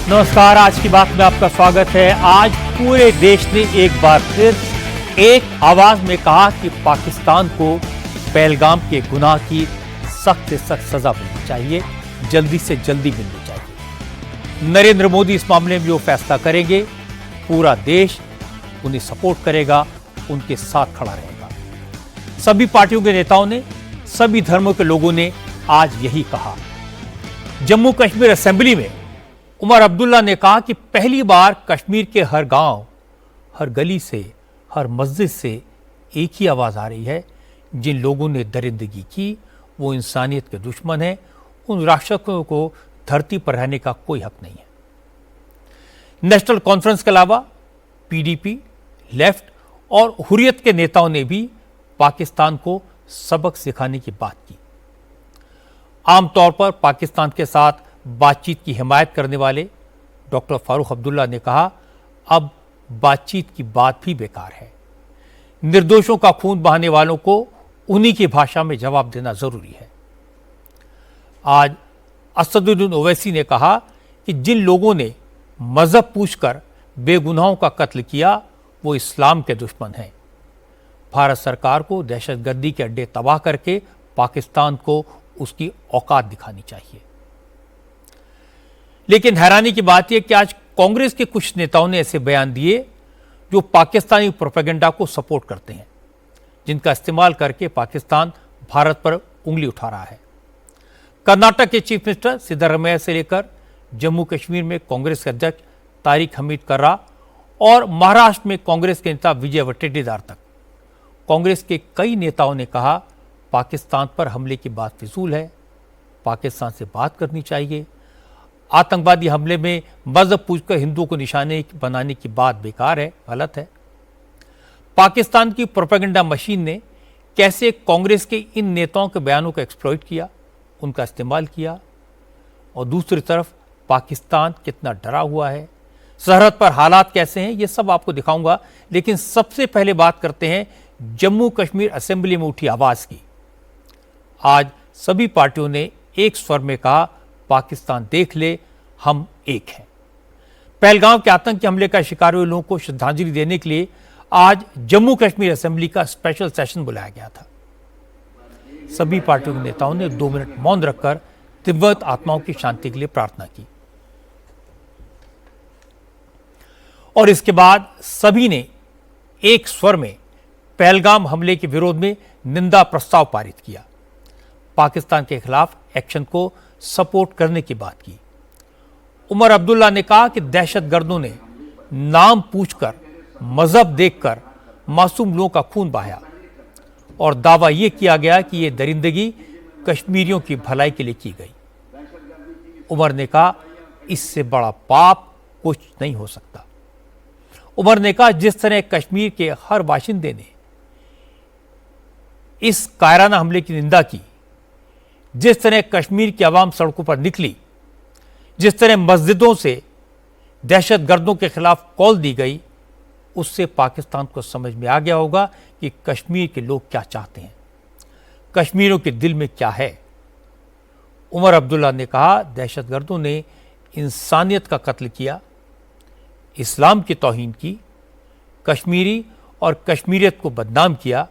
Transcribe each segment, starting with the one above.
नमस्कार, आज की बात में आपका स्वागत है। आज पूरे देश ने एक बार फिर एक आवाज में कहा कि पाकिस्तान को पहलगाम के गुनाह की सख्त से सख्त सजा मिलनी चाहिए, जल्दी से जल्दी मिलनी चाहिए। नरेंद्र मोदी इस मामले में जो फैसला करेंगे, पूरा देश उन्हें सपोर्ट करेगा, उनके साथ खड़ा रहेगा। सभी पार्टियों के नेताओं ने, सभी धर्मों के लोगों ने आज यही कहा। जम्मू कश्मीर असेंबली में उमर अब्दुल्ला ने कहा कि पहली बार कश्मीर के हर गांव, हर गली से, हर मस्जिद से एक ही आवाज आ रही है, जिन लोगों ने दरिंदगी की वो इंसानियत के दुश्मन हैं, उन राक्षसों को धरती पर रहने का कोई हक नहीं है। नेशनल कॉन्फ्रेंस के अलावा पीडीपी, लेफ्ट और हुर्रियत के नेताओं ने भी पाकिस्तान को सबक सिखाने की बात की। आमतौर पर पाकिस्तान के साथ बातचीत की हिमायत करने वाले डॉक्टर फारूक अब्दुल्ला ने कहा, अब बातचीत की बात भी बेकार है। निर्दोषों का खून बहाने वालों को उन्हीं की भाषा में जवाब देना जरूरी है। आज असदुद्दीन ओवैसी ने कहा कि जिन लोगों ने मजहब पूछकर बेगुनाहों का कत्ल किया वो इस्लाम के दुश्मन हैं। भारत सरकार को दहशतगर्दी के अड्डे तबाह करके पाकिस्तान को उसकी औकात दिखानी चाहिए। लेकिन हैरानी की बात यह कि आज कांग्रेस के कुछ नेताओं ने ऐसे बयान दिए जो पाकिस्तानी प्रोपेगेंडा को सपोर्ट करते हैं, जिनका इस्तेमाल करके पाकिस्तान भारत पर उंगली उठा रहा है। कर्नाटक के चीफ मिनिस्टर सिद्धरामैया से लेकर जम्मू कश्मीर में कांग्रेस के अध्यक्ष तारिक हमीद कर्रा और महाराष्ट्र में कांग्रेस के नेता विजय वट्टेटीवार तक कांग्रेस के कई नेताओं ने कहा, पाकिस्तान पर हमले की बात फिजूल है, पाकिस्तान से बात करनी चाहिए। आतंकवादी हमले में मजहब पूछकर हिंदुओं को निशाने बनाने की बात बेकार है, गलत है। पाकिस्तान की प्रोपेगेंडा मशीन ने कैसे कांग्रेस के इन नेताओं के बयानों को एक्सप्लॉइट किया, उनका इस्तेमाल किया, और दूसरी तरफ पाकिस्तान कितना डरा हुआ है, सरहद पर हालात कैसे हैं, ये सब आपको दिखाऊंगा। लेकिन सबसे पहले बात करते हैं जम्मू कश्मीर असेंबली में उठी आवाज की। आज सभी पार्टियों ने एक स्वर में कहा, पाकिस्तान देख ले, हम एक हैं। पहलगाम के आतंकी हमले का शिकार हुए लोगों को श्रद्धांजलि देने के लिए आज जम्मू कश्मीर असेंबली का स्पेशल सेशन बुलाया गया था। सभी पार्टियों के नेताओं ने 2 मिनट मौन रखकर दिव्यांग आत्माओं की शांति के लिए प्रार्थना की और इसके बाद सभी ने एक स्वर में पहलगाम हमले के विरोध में निंदा प्रस्ताव पारित किया, पाकिस्तान के खिलाफ एक्शन को सपोर्ट करने की बात की। उमर अब्दुल्ला ने कहा कि दहशतगर्दों ने नाम पूछकर, मजहब देखकर मासूम लोगों का खून बहाया और दावा यह किया गया कि यह दरिंदगी कश्मीरियों की भलाई के लिए की गई। उमर ने कहा, इससे बड़ा पाप कुछ नहीं हो सकता। उमर ने कहा, जिस तरह कश्मीर के हर बाशिंदे ने इस कायराना हमले की निंदा की, जिस तरह कश्मीर की आवाम सड़कों पर निकली, जिस तरह मस्जिदों से दहशतगर्दों के खिलाफ कॉल दी गई, उससे पाकिस्तान को समझ में आ गया होगा कि कश्मीर के लोग क्या चाहते हैं, कश्मीरियों के दिल में क्या है। उमर अब्दुल्ला ने कहा, दहशतगर्दों ने इंसानियत का कत्ल किया, इस्लाम की तौहीन की, कश्मीरी और कश्मीरियत को बदनाम किया,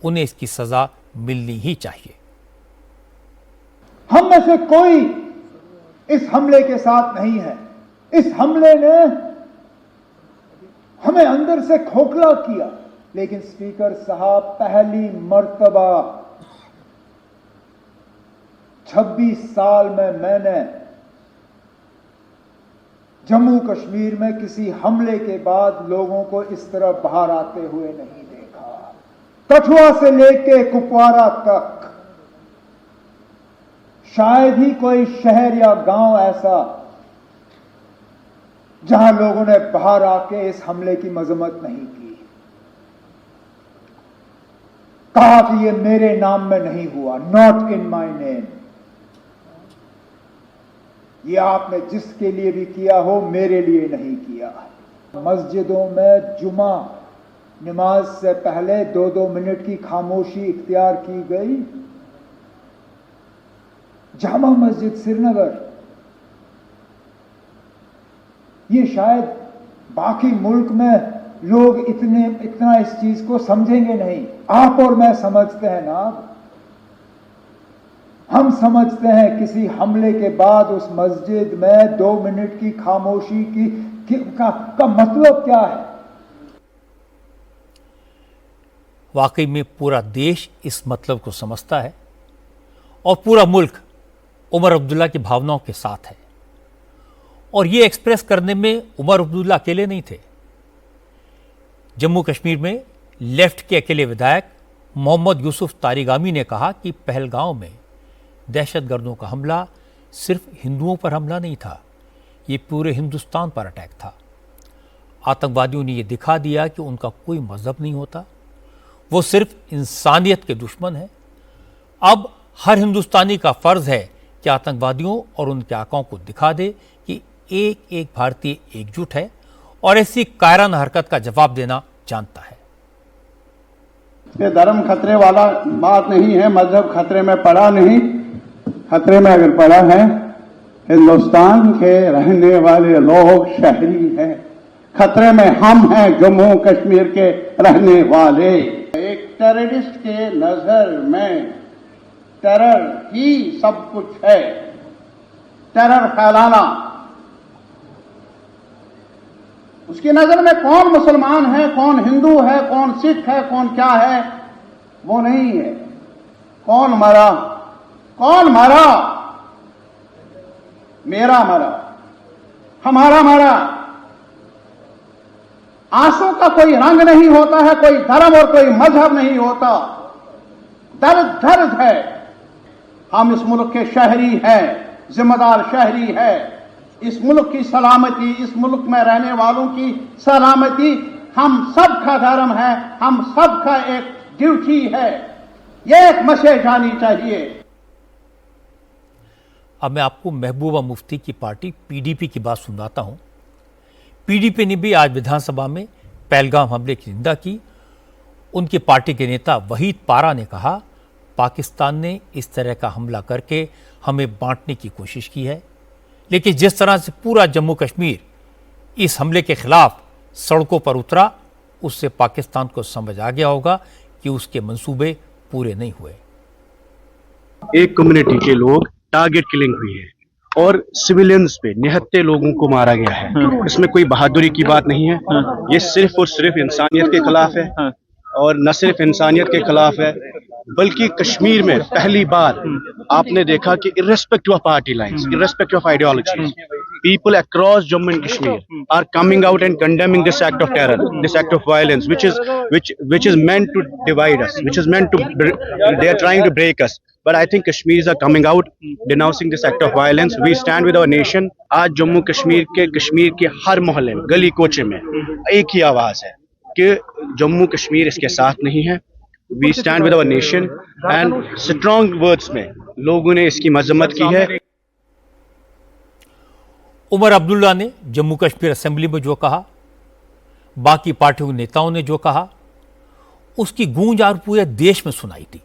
उन्हें इसकी सजा मिलनी ही चाहिए। हम में से कोई इस हमले के साथ नहीं है। इस हमले ने हमें अंदर से खोखला किया, लेकिन स्पीकर साहब, पहली मर्तबा 26 साल में मैंने जम्मू कश्मीर में किसी हमले के बाद लोगों को इस तरह बाहर आते हुए नहीं देखा। कठुआ से लेके कुपवारा तक शायद ही कोई शहर या गांव ऐसा जहां लोगों ने बाहर आके इस हमले की मजम्मत नहीं की, कहा कि ये मेरे नाम में नहीं हुआ, नॉट इन माय नेम। ये आपने जिसके लिए भी किया हो, मेरे लिए नहीं किया। मस्जिदों में जुमा नमाज से पहले 2-2 मिनट की खामोशी इख्तियार की गई। जामा मस्जिद श्रीनगर ये शायद बाकी मुल्क में लोग इतना इस चीज को समझेंगे नहीं। आप और मैं समझते हैं ना, हम समझते हैं किसी हमले के बाद उस मस्जिद में 2 मिनट की खामोशी का मतलब क्या है। वाकई में पूरा देश इस मतलब को समझता है और पूरा मुल्क उमर अब्दुल्ला की भावनाओं के साथ है। और ये एक्सप्रेस करने में उमर अब्दुल्ला अकेले नहीं थे। जम्मू कश्मीर में लेफ्ट के अकेले विधायक मोहम्मद यूसुफ तारिगामी ने कहा कि पहलगांव में दहशतगर्दों का हमला सिर्फ हिंदुओं पर हमला नहीं था, ये पूरे हिंदुस्तान पर अटैक था। आतंकवादियों ने यह दिखा दिया कि उनका कोई मजहब नहीं होता, वो सिर्फ इंसानियत के दुश्मन है। अब हर हिंदुस्तानी का फर्ज है कि आतंकवादियों और उनके आकाओं को दिखा दे कि एक एक भारतीय एकजुट है और ऐसी कायराना हरकत का जवाब देना जानता है। ये धर्म खतरे वाला बात नहीं है, मजहब खतरे में पड़ा नहीं। खतरे में अगर पड़ा है हिंदुस्तान के रहने वाले लोग, शहरी हैं। खतरे में हम हैं, जम्मू कश्मीर के रहने वाले। एक टेररिस्ट के नजर में टेरर ही सब कुछ है, टेरर फैलाना। उसकी नजर में कौन मुसलमान है, कौन हिंदू है, कौन सिख है, कौन क्या है, वो नहीं है। कौन मरा, कौन मरा? मेरा मरा, हमारा मरा। आंसू का कोई रंग नहीं होता है, कोई धर्म और कोई मजहब नहीं होता। दर्द दर्द है। हम इस मुल्क के शहरी हैं, जिम्मेदार शहरी है। इस मुल्क की सलामती, इस मुल्क में रहने वालों की सलामती हम सब का धर्म है, हम सब का एक ड्यूटी है। यह एक मैसेज आनी चाहिए। अब मैं आपको महबूबा मुफ्ती की पार्टी पीडीपी की बात सुनाता हूं। पीडीपी ने भी आज विधानसभा में पहलगाम हमले की निंदा की। उनकी पार्टी के नेता वहीद पारा ने कहा, पाकिस्तान ने इस तरह का हमला करके हमें बांटने की कोशिश की है, लेकिन जिस तरह से पूरा जम्मू कश्मीर इस हमले के खिलाफ सड़कों पर उतरा, उससे पाकिस्तान को समझ आ गया होगा कि उसके मंसूबे पूरे नहीं हुए। एक कम्युनिटी के लोग टारगेट किलिंग हुई है और सिविलियंस पे निहत्ते लोगों को मारा गया है। इसमें कोई बहादुरी की बात नहीं है, ये सिर्फ और सिर्फ इंसानियत के खिलाफ है। और न सिर्फ इंसानियत के खिलाफ है, बल्कि कश्मीर में पहली बार आपने देखा कि irrespective of party lines, irrespective of ideologies, people across Jammu and Kashmir are coming out and condemning this act of terror, this act of violence, which is meant to divide us, which is meant to, they are trying to break us. But I think Kashmiris are coming out denouncing this act of violence. We stand with our nation. आज जम्मू कश्मीर के हर मोहल्ले में, गली कोचे में एक ही आवाज है कि जम्मू कश्मीर इसके साथ नहीं है। We stand with our nation and strong words में लोगों ने इसकी मजम्मत की है। उमर अब्दुल्ला ने जम्मू कश्मीर असेंबली में जो कहा, बाकी पार्टियों के नेताओं ने जो कहा, उसकी गूंज आज पूरे देश में सुनाई थी।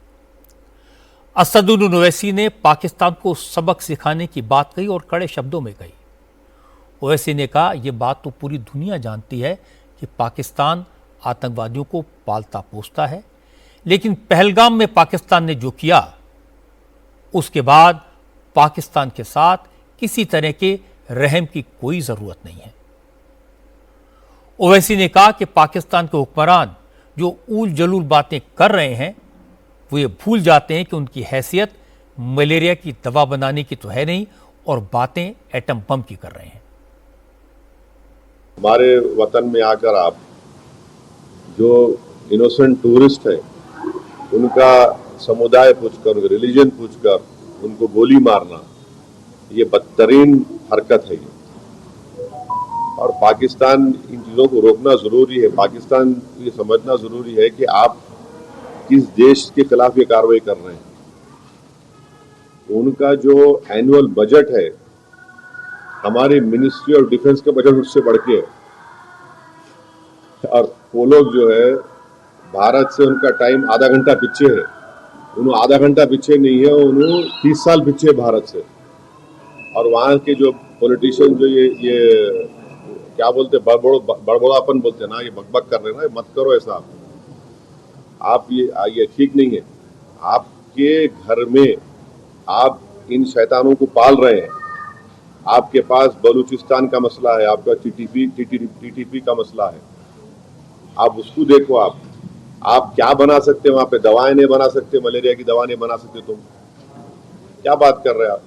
असदुद्दीन ओवैसी ने पाकिस्तान को सबक सिखाने की बात कही और कड़े शब्दों में कही। ओवैसी ने कहा, यह बात तो पूरी दुनिया जानती है कि पाकिस्तान आतंकवादियों को पालता पोसता है, लेकिन पहलगाम में पाकिस्तान ने जो किया, उसके बाद पाकिस्तान के साथ किसी तरह के रहम की कोई जरूरत नहीं है। ओवैसी ने कहा कि पाकिस्तान के हुक्मरान जो ऊल जलूल बातें कर रहे हैं, वो ये भूल जाते हैं कि उनकी हैसियत मलेरिया की दवा बनाने की तो है नहीं और बातें एटम बम की कर रहे हैं। हमारे वतन में आकर आप जो इनोसेंट टूरिस्ट हैं, उनका समुदाय पूछकर, उनका रिलीजन पूछकर उनको गोली मारना, ये बदतरीन हरकत है। और पाकिस्तान इन चीज़ों को रोकना ज़रूरी है। पाकिस्तान ये समझना ज़रूरी है कि आप किस देश के खिलाफ ये कार्रवाई कर रहे हैं। उनका जो एनुअल बजट है, हमारी मिनिस्ट्री ऑफ डिफेंस का बजट उससे बढ़ के है। और वो लोग जो है, भारत से उनका टाइम आधा घंटा पीछे है। उन्होंने आधा घंटा पीछे नहीं है, उन्होंने 30 साल पीछे भारत से। और वहाँ के जो पॉलिटिशियन जो ये क्या बोलते, बड़बड़ापन बोलते ना, ये बकबक कर रहे हैं ना, मत करो ऐसा। आप ये ठीक नहीं है। आपके घर में आप इन शैतानों को पाल रहे हैं। आपके पास बलूचिस्तान का मसला है, आपका टीटीपी का मसला है, आप उसको देखो। आप क्या बना सकते, वहां पे दवाएं नहीं बना सकते, मलेरिया की दवा नहीं बना सकते, तुम क्या बात कर रहे हैं आप?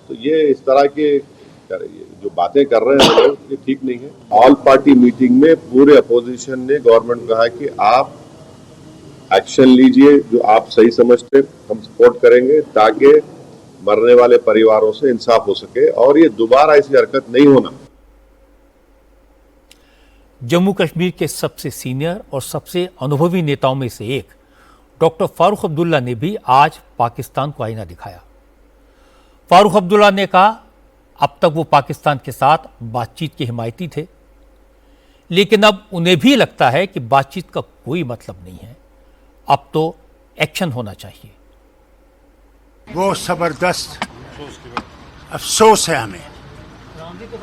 तो ये इस तरह के जो बातें कर रहे हैं लोग, ये ठीक नहीं है। ऑल पार्टी मीटिंग में पूरे अपोजिशन ने गवर्नमेंट को कहा कि आप एक्शन लीजिए, जो आप सही समझते, हम सपोर्ट करेंगे ताकि मरने वाले परिवारों से इंसाफ हो सके और ये दोबारा ऐसी हरकत नहीं होना। जम्मू कश्मीर के सबसे सीनियर और सबसे अनुभवी नेताओं में से एक डॉक्टर फारूक अब्दुल्ला ने भी आज पाकिस्तान को आईना दिखाया। फारूक अब्दुल्ला ने कहा अब तक वो पाकिस्तान के साथ बातचीत के हिमायती थे, लेकिन अब उन्हें भी लगता है कि बातचीत का कोई मतलब नहीं है, अब तो एक्शन होना चाहिए। वो जबरदस्त अफसोस है हमें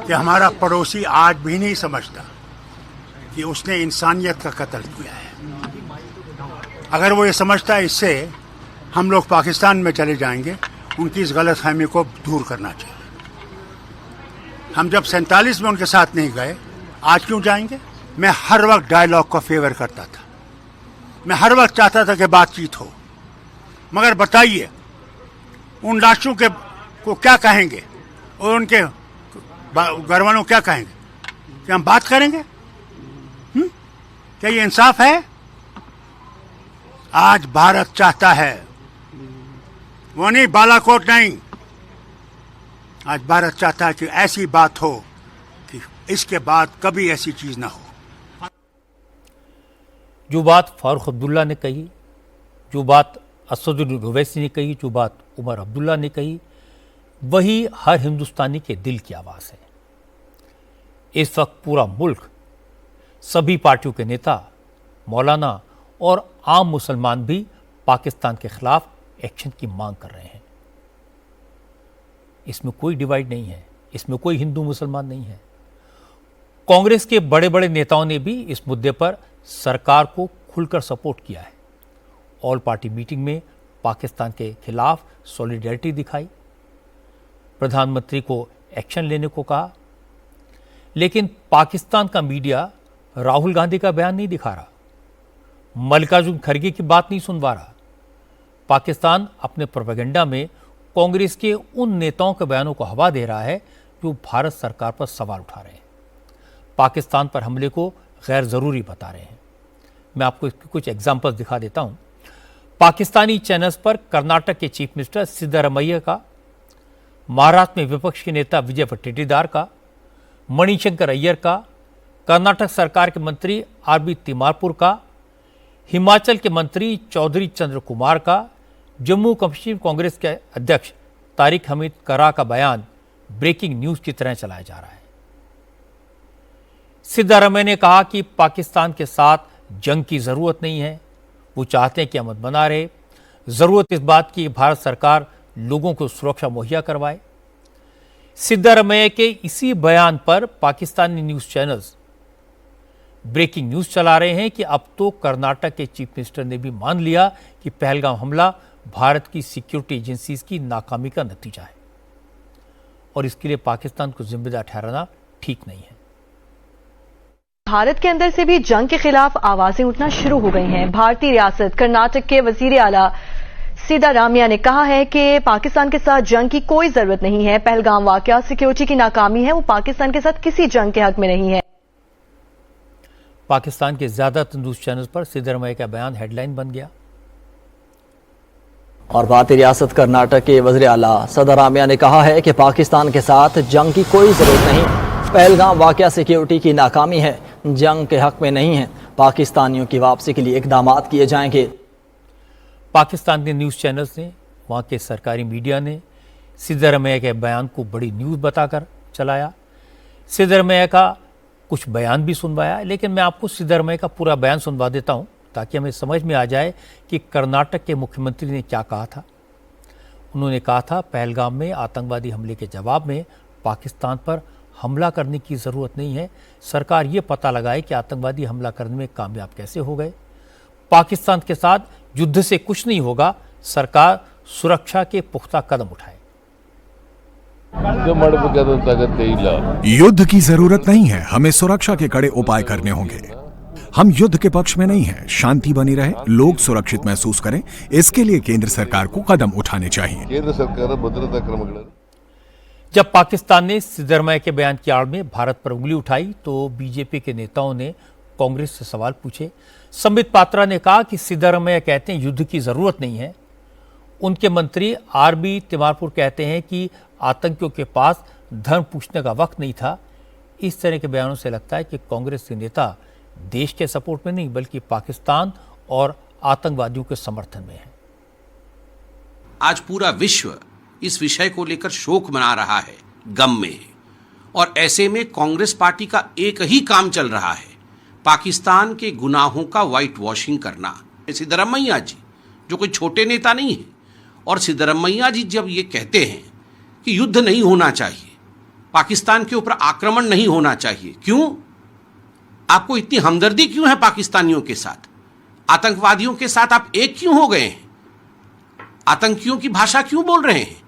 कि हमारा पड़ोसी आज भी नहीं समझता कि उसने इंसानियत का कत्ल किया है। अगर वो ये समझता है इससे हम लोग पाकिस्तान में चले जाएंगे, उनकी इस गलतफहमी को दूर करना चाहिए। हम जब 47 में उनके साथ नहीं गए, आज क्यों जाएंगे? मैं हर वक्त डायलॉग को फेवर करता था, मैं हर वक्त चाहता था कि बातचीत हो, मगर बताइए उन लाशों के को क्या कहेंगे और उनके घर वालों क्या कहेंगे कि हम बात करेंगे? क्या ये इंसाफ है? आज भारत चाहता है, वो नहीं, बालाकोट नहीं, आज भारत चाहता है कि ऐसी बात हो कि इसके बाद कभी ऐसी चीज ना हो। जो बात फारूक अब्दुल्ला ने कही, जो बात असदुद्दीन ओवैसी ने कही, जो बात उमर अब्दुल्ला ने कही, वही हर हिंदुस्तानी के दिल की आवाज़ है। इस वक्त पूरा मुल्क, सभी पार्टियों के नेता, मौलाना और आम मुसलमान भी पाकिस्तान के खिलाफ एक्शन की मांग कर रहे हैं। इसमें कोई डिवाइड नहीं है, इसमें कोई हिंदू मुसलमान नहीं है। कांग्रेस के बड़े बड़े नेताओं ने भी इस मुद्दे पर सरकार को खुलकर सपोर्ट किया है। ऑल पार्टी मीटिंग में पाकिस्तान के खिलाफ सॉलिडेरिटी दिखाई, प्रधानमंत्री को एक्शन लेने को कहा, लेकिन पाकिस्तान का मीडिया राहुल गांधी का बयान नहीं दिखा रहा, मल्लिकार्जुन खड़गे की बात नहीं सुनवा रहा। पाकिस्तान अपने प्रोपेगेंडा में कांग्रेस के उन नेताओं के बयानों को हवा दे रहा है जो भारत सरकार पर सवाल उठा रहे हैं, पाकिस्तान पर हमले को गैर ज़रूरी बता रहे हैं। मैं आपको इसके कुछ एग्जाम्पल्स दिखा देता हूं। पाकिस्तानी चैनल्स पर कर्नाटक के चीफ मिनिस्टर सिद्धारमैया का, महाराष्ट्र में विपक्ष के नेता विजय वट्टेटीदार का, मणिशंकर अय्यर का, कर्नाटक सरकार के मंत्री आरबी तिमारपुर का, हिमाचल के मंत्री चौधरी चंद्र कुमार का, जम्मू कश्मीर कांग्रेस के अध्यक्ष तारिक हमीद करा का बयान ब्रेकिंग न्यूज की तरह चलाया जा रहा है। सिद्धारमैया ने कहा कि पाकिस्तान के साथ जंग की जरूरत नहीं है, वो चाहते हैं कि अमन बना रहे। जरूरत इस बात की भारत सरकार लोगों को सुरक्षा मुहैया करवाए। सिद्धारमैया के इसी बयान पर Pakistani news channels breaking news चला रहे हैं कि अब तो कर्नाटक के चीफ मिनिस्टर ने भी मान लिया कि पहलगाम हमला भारत की सिक्योरिटी एजेंसीज की नाकामी का नतीजा है और इसके लिए पाकिस्तान को जिम्मेदार ठहराना ठीक नहीं है। भारत के अंदर से भी जंग के खिलाफ आवाजें उठना शुरू हो गई हैं। भारतीय रियासत कर्नाटक के वजीर आला सिद्धारामैया ने कहा है कि पाकिस्तान के साथ जंग की कोई जरूरत नहीं है। पहलगाम वाकया सिक्योरिटी की नाकामी है, वो पाकिस्तान के साथ किसी जंग के हक में नहीं है। पाकिस्तान के ज्यादातर न्यूज चैनल पर सिद्धारमैया का बयान हेडलाइन बन गया। और भारतीय रियासत कर्नाटक के वज़ीर आला सिद्धारमैया ने कहा है कि पाकिस्तान के साथ जंग की कोई जरूरत नहीं। पहलगाम वाकया सिक्योरिटी की नाकामी है, जंग के हक में नहीं है। पाकिस्तानियों की वापसी के लिए इकदाम किए जाएंगे। पाकिस्तान के न्यूज चैनल्स ने, वहां के सरकारी मीडिया ने सिद्धारमैया के बयान को बड़ी न्यूज बताकर चलाया। सिद्धारमैया का कुछ बयान भी सुनवाया, लेकिन मैं आपको सिद्धारमैया का पूरा बयान सुनवा देता हूं ताकि हमें समझ में आ जाए कि कर्नाटक के मुख्यमंत्री ने क्या कहा था। उन्होंने कहा था पहलगाम में आतंकवादी हमले के जवाब में पाकिस्तान पर हमला करने की ज़रूरत नहीं है। सरकार ये पता लगाए कि आतंकवादी हमला करने में कामयाब कैसे हो गए। पाकिस्तान के साथ युद्ध से कुछ नहीं होगा, सरकार सुरक्षा के पुख्ता कदम उठाए। युद्ध की जरूरत नहीं है, हमें सुरक्षा के कड़े उपाय करने होंगे। हम युद्ध के पक्ष में नहीं हैं, शांति बनी रहे, लोग सुरक्षित महसूस करें, इसके लिए केंद्र सरकार को कदम उठाने चाहिए। केंद्र सरकार भद्रता क्रम। जब पाकिस्तान ने सिद्धरमैया के बयान की आड़ में भारत पर उंगली उठाई तो बीजेपी के नेताओं ने कांग्रेस से सवाल पूछे। संबित पात्रा ने कहा कि सिद्धरमैया कहते हैं युद्ध की जरूरत नहीं है। उनके मंत्री आरबी तिमारपुर कहते हैं कि आतंकियों के पास धर्म पूछने का वक्त नहीं था। इस तरह के बयानों से लगता है कि कांग्रेस के नेता देश के सपोर्ट में नहीं बल्कि पाकिस्तान और आतंकवादियों के समर्थन में है। आज पूरा विश्व इस विषय को लेकर शोक मना रहा है, गम में है, और ऐसे में कांग्रेस पार्टी का एक ही काम चल रहा है, पाकिस्तान के गुनाहों का व्हाइट वॉशिंग करना। सिद्धरमैया जी जो कोई छोटे नेता नहीं है, और सिद्धरमैया जी जब ये कहते हैं कि युद्ध नहीं होना चाहिए, पाकिस्तान के ऊपर आक्रमण नहीं होना चाहिए, क्यों? आपको इतनी हमदर्दी क्यों है पाकिस्तानियों के साथ? आतंकवादियों के साथ आप एक क्यों हो गए हैं? आतंकियों की भाषा क्यों बोल रहे हैं?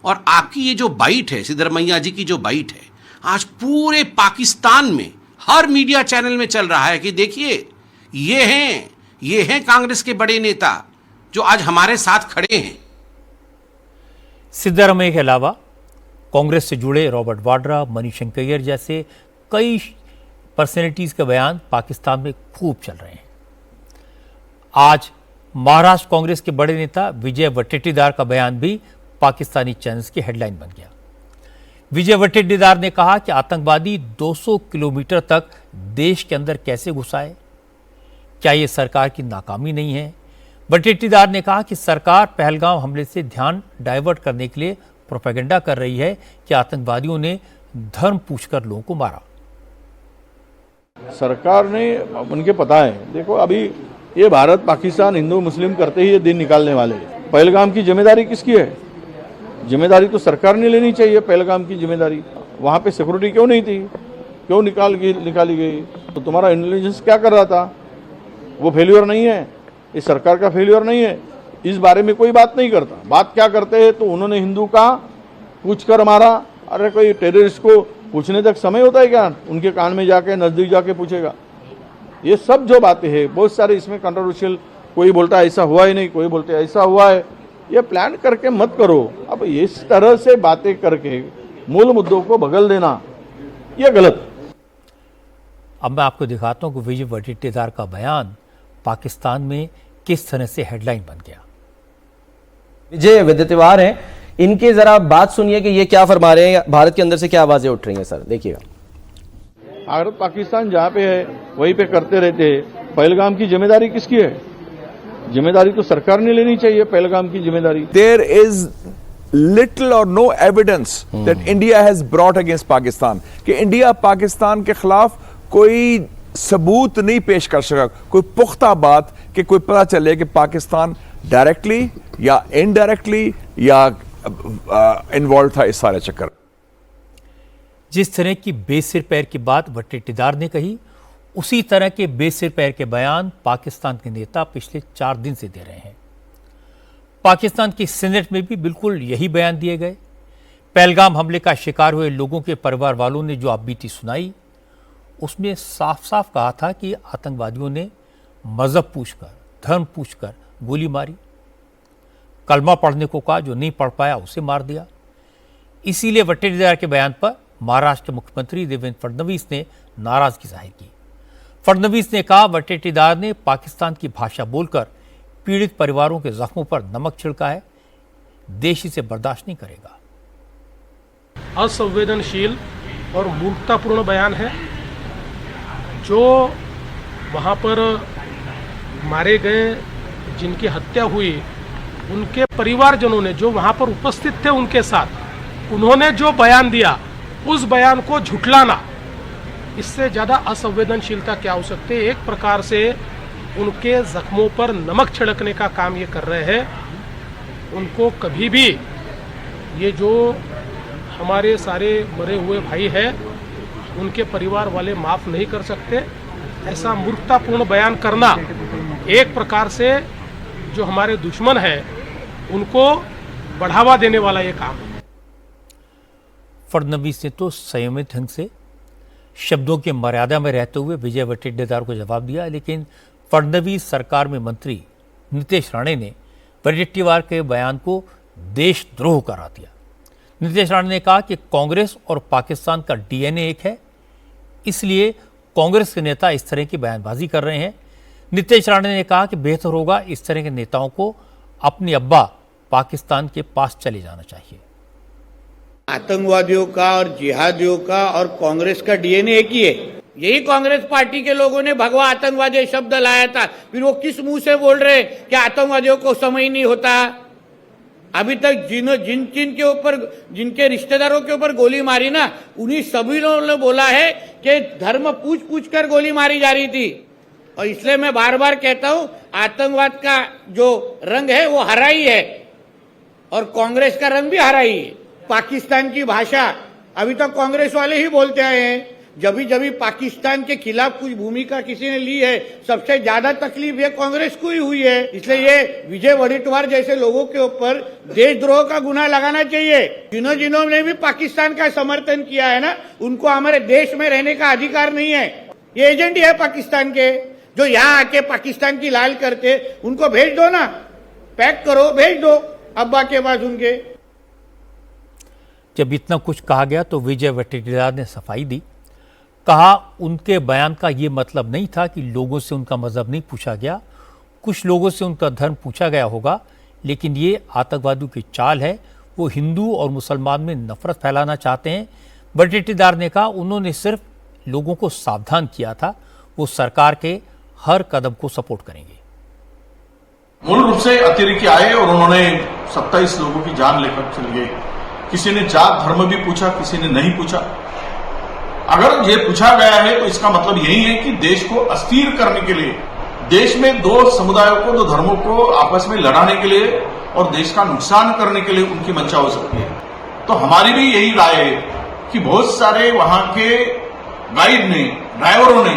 और आपकी ये जो बाइट है, सिद्धरमैया जी की जो बाइट है, आज पूरे पाकिस्तान में हर मीडिया चैनल में चल रहा है कि देखिए ये हैं कांग्रेस के बड़े नेता जो आज हमारे साथ खड़े हैं। सिद्धरमैया के अलावा कांग्रेस से जुड़े रॉबर्ट वाड्रा, मनीष शंकैयर जैसे कई पर्सनैलिटीज के बयान पाकिस्तान में खूब चल रहे हैं। आज महाराष्ट्र कांग्रेस के बड़े नेता विजय वट्टेटीदार का बयान भी पाकिस्तानी चैनल्स की हेडलाइन बन गया। विजय वट्टेटीदार ने कहा कि आतंकवादी 200 किलोमीटर तक देश के अंदर कैसे घुस आए? क्या यह सरकार की नाकामी नहीं है? वट्टेटीदार ने कहा कि सरकार पहलगाम हमले से ध्यान डाइवर्ट करने के लिए प्रोपेगेंडा कर रही है कि आतंकवादियों ने धर्म पूछकर लोगों को मारा। सरकार ने उनके पता है, देखो अभी ये भारत पाकिस्तान हिंदू मुस्लिम करते ही ये दिन निकालने वाले हैं। पहलगाम की जिम्मेदारी किसकी है? जिम्मेदारी तो सरकार ने लेनी चाहिए। पहलगाम की जिम्मेदारी, वहाँ पे सिक्योरिटी क्यों नहीं थी? क्यों निकाली गई? तो तुम्हारा इंटेलिजेंस क्या कर रहा था? वो फेल्यूर नहीं है, इस सरकार का फेल्यूर नहीं है। इस बारे में कोई बात नहीं करता। बात क्या करते हैं? तो उन्होंने हिंदू का पूछ कर मारा। अरे कोई टेररिस्ट को पूछने तक समय होता है क्या? उनके कान में जाके नजदीक जाके पूछेगा। ये सब जो बातें हैं बहुत सारे इसमें कंट्रोवर्शियल, कोई बोलता है ऐसा हुआ ही नहीं, कोई बोलते ऐसा हुआ है। ये प्लान करके मत करो। अब इस तरह से बातें करके मूल मुद्दों को बगल देना ये गलत। अब मैं आपको दिखाता हूं कि विजय वट्टेटीदार का बयान पाकिस्तान में किस तरह से हेडलाइन बन गया। विजय वट्टेटीवार हैं, इनके जरा बात सुनिए कि ये क्या फरमा रहे हैं, भारत के अंदर से क्या आवाजें उठ रही हैं। सर देखिएगा, भारत पाकिस्तान जहाँ पे है वहीं पे करते रहते हैं। पहलगाम की जिम्मेदारी किसकी है? जिम्मेदारी तो सरकार ने लेनी चाहिए। पहलगाम की जिम्मेदारी। There is little or no evidence that India has brought against Pakistan, कि इंडिया पाकिस्तान के खिलाफ कोई सबूत नहीं पेश कर सका, कोई पुख्ता बात कि कोई पता चले कि पाकिस्तान डायरेक्टली या इनडायरेक्टली या इन्वॉल्व था इस सारे चक्कर। जिस तरह की बेसिर पैर की बात वट्टेटीदार ने कही, उसी तरह के बेसिर पैर के बयान पाकिस्तान के नेता पिछले 4 दिन से दे रहे हैं। पाकिस्तान की सीनेट में भी बिल्कुल यही बयान दिए गए। पहलगाम हमले का शिकार हुए लोगों के परिवार वालों ने जो आपबीती सुनाई, उसमें साफ साफ कहा था कि आतंकवादियों ने मजहब पूछकर, धर्म पूछकर गोली मारी। कलमा पढ़ने को कहा, जो नहीं पढ़ पाया उसे मार दिया। इसीलिए वट्टेटीदार के बयान पर महाराष्ट्र के मुख्यमंत्री देवेंद्र फडणवीस ने नाराजगी जाहिर की। फडणवीस ने कहा, वट्टेटीदार ने पाकिस्तान की भाषा बोलकर पीड़ित परिवारों के जख्मों पर नमक छिड़का है, देश इसे बर्दाश्त नहीं करेगा। असंवेदनशील और मूर्खतापूर्ण बयान है। जो वहाँ पर मारे गए, जिनकी हत्या हुई, उनके परिवारजनों ने जो वहाँ पर उपस्थित थे उनके साथ, उन्होंने जो बयान दिया उस बयान को झुठलाना, इससे ज़्यादा असंवेदनशीलता क्या हो सकती है। एक प्रकार से उनके जख्मों पर नमक छिड़कने का काम ये कर रहे हैं। उनको कभी भी ये जो हमारे सारे मरे हुए भाई हैं उनके परिवार वाले माफ़ नहीं कर सकते। ऐसा मूर्खतापूर्ण बयान करना एक प्रकार से जो हमारे दुश्मन हैं उनको बढ़ावा देने वाला ये काम है। फडणवीस ने तो संयमित ढंग से शब्दों की मर्यादा में रहते हुए विजय वडेट्टीवार को जवाब दिया, लेकिन फडणवीस सरकार में मंत्री नीतीश राणे ने वडेट्टीवार के बयान को देशद्रोह करार दिया। नीतीश राणे ने कहा कि कांग्रेस और पाकिस्तान का डीएनए एक है, इसलिए कांग्रेस के नेता इस तरह की बयानबाजी कर रहे हैं। नीतीश राणे ने कहा कि बेहतर होगा इस तरह के नेताओं को अपने अब्बा पाकिस्तान के पास चले जाना चाहिए। आतंकवादियों का और जिहादियों का और कांग्रेस का डीएनए एक ही है। यही कांग्रेस पार्टी के लोगों ने भगवा आतंकवादी शब्द लाया था, फिर वो किस मुंह से बोल रहे कि आतंकवादियों को समझ नहीं होता। अभी तक जिनके रिश्तेदारों के ऊपर गोली मारी ना, उन्हीं सभी लोगों ने बोला है कि धर्म पूछ पूछ कर गोली मारी जा रही थी। और इसलिए मैं बार बार कहता हूं, आतंकवाद का जो रंग है वो हरा ही है और कांग्रेस का रंग भी हरा ही है। पाकिस्तान की भाषा अभी तक कांग्रेस वाले ही बोलते आए हैं। जब भी पाकिस्तान के खिलाफ कुछ भूमिका किसी ने ली है, सबसे ज्यादा तकलीफ ये कांग्रेस को ही हुई है। इसलिए ये विजय वडेट्टीवार जैसे लोगों के ऊपर देशद्रोह का गुनाह लगाना चाहिए। जिन्होंने भी पाकिस्तान का समर्थन किया है ना, उनको हमारे देश में रहने का अधिकार नहीं है। ये एजेंट ही है पाकिस्तान के, जो यहाँ आके पाकिस्तान की लाल करते, उनको भेज दो ना, पैक करो, भेज दो अब्बा के पास उनके। जब इतना कुछ कहा गया तो विजय वडेट्टीवार ने सफाई दी, कहा उनके बयान का ये मतलब नहीं था कि लोगों से उनका मजहब नहीं पूछा गया, कुछ लोगों से उनका धर्म पूछा गया होगा, लेकिन ये आतंकवादियों की चाल है। वो हिंदू और मुसलमान में नफरत फैलाना चाहते हैं। वडेट्टीवार ने कहा उन्होंने सिर्फ लोगों को सावधान किया था, वो सरकार के हर कदम को सपोर्ट करेंगे। मूल रूप से अतिरेकी आए और उन्होंने 27 लोगों की जान लेकर चले गए। किसी ने जात धर्म भी पूछा, किसी ने नहीं पूछा। अगर ये पूछा गया है तो इसका मतलब यही है कि देश को अस्थिर करने के लिए, देश में दो समुदायों को, दो धर्मों को आपस में लड़ाने के लिए और देश का नुकसान करने के लिए उनकी मंशा हो सकती है। तो हमारी भी यही राय है कि बहुत सारे वहां के गाइड ने, ड्राइवरों ने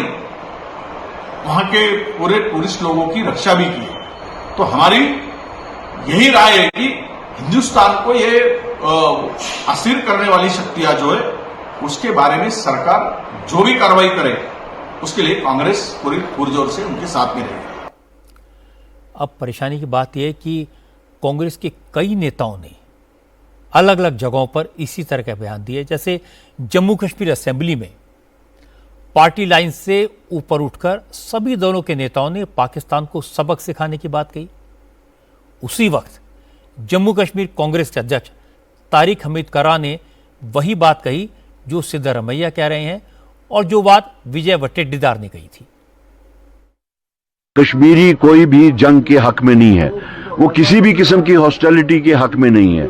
वहां के पूरे टूरिस्ट लोगों की रक्षा भी की है। तो हमारी यही राय है कि हिंदुस्तान को ये अस्थिर करने वाली शक्तियां जो है, उसके बारे में सरकार जो भी कार्रवाई करे उसके लिए कांग्रेस पूरी पुरजोर से उनके साथ में रहेगी। अब परेशानी की बात यह है कि कांग्रेस के कई नेताओं ने अलग अलग जगहों पर इसी तरह के बयान दिए। जैसे जम्मू कश्मीर असेंबली में पार्टी लाइन से ऊपर उठकर सभी दलों के नेताओं ने पाकिस्तान को सबक सिखाने की बात कही। उसी वक्त जम्मू कश्मीर कांग्रेस के अध्यक्ष तारिक हमीद कर्रा ने वही बात कही जो सिद्धारमैया कह रहे हैं और जो बात विजय वडेट्टीवार ने कही थी। कश्मीरी कोई भी जंग के हक में नहीं है, वो किसी भी किस्म की हॉस्टिलिटी के हक में नहीं है।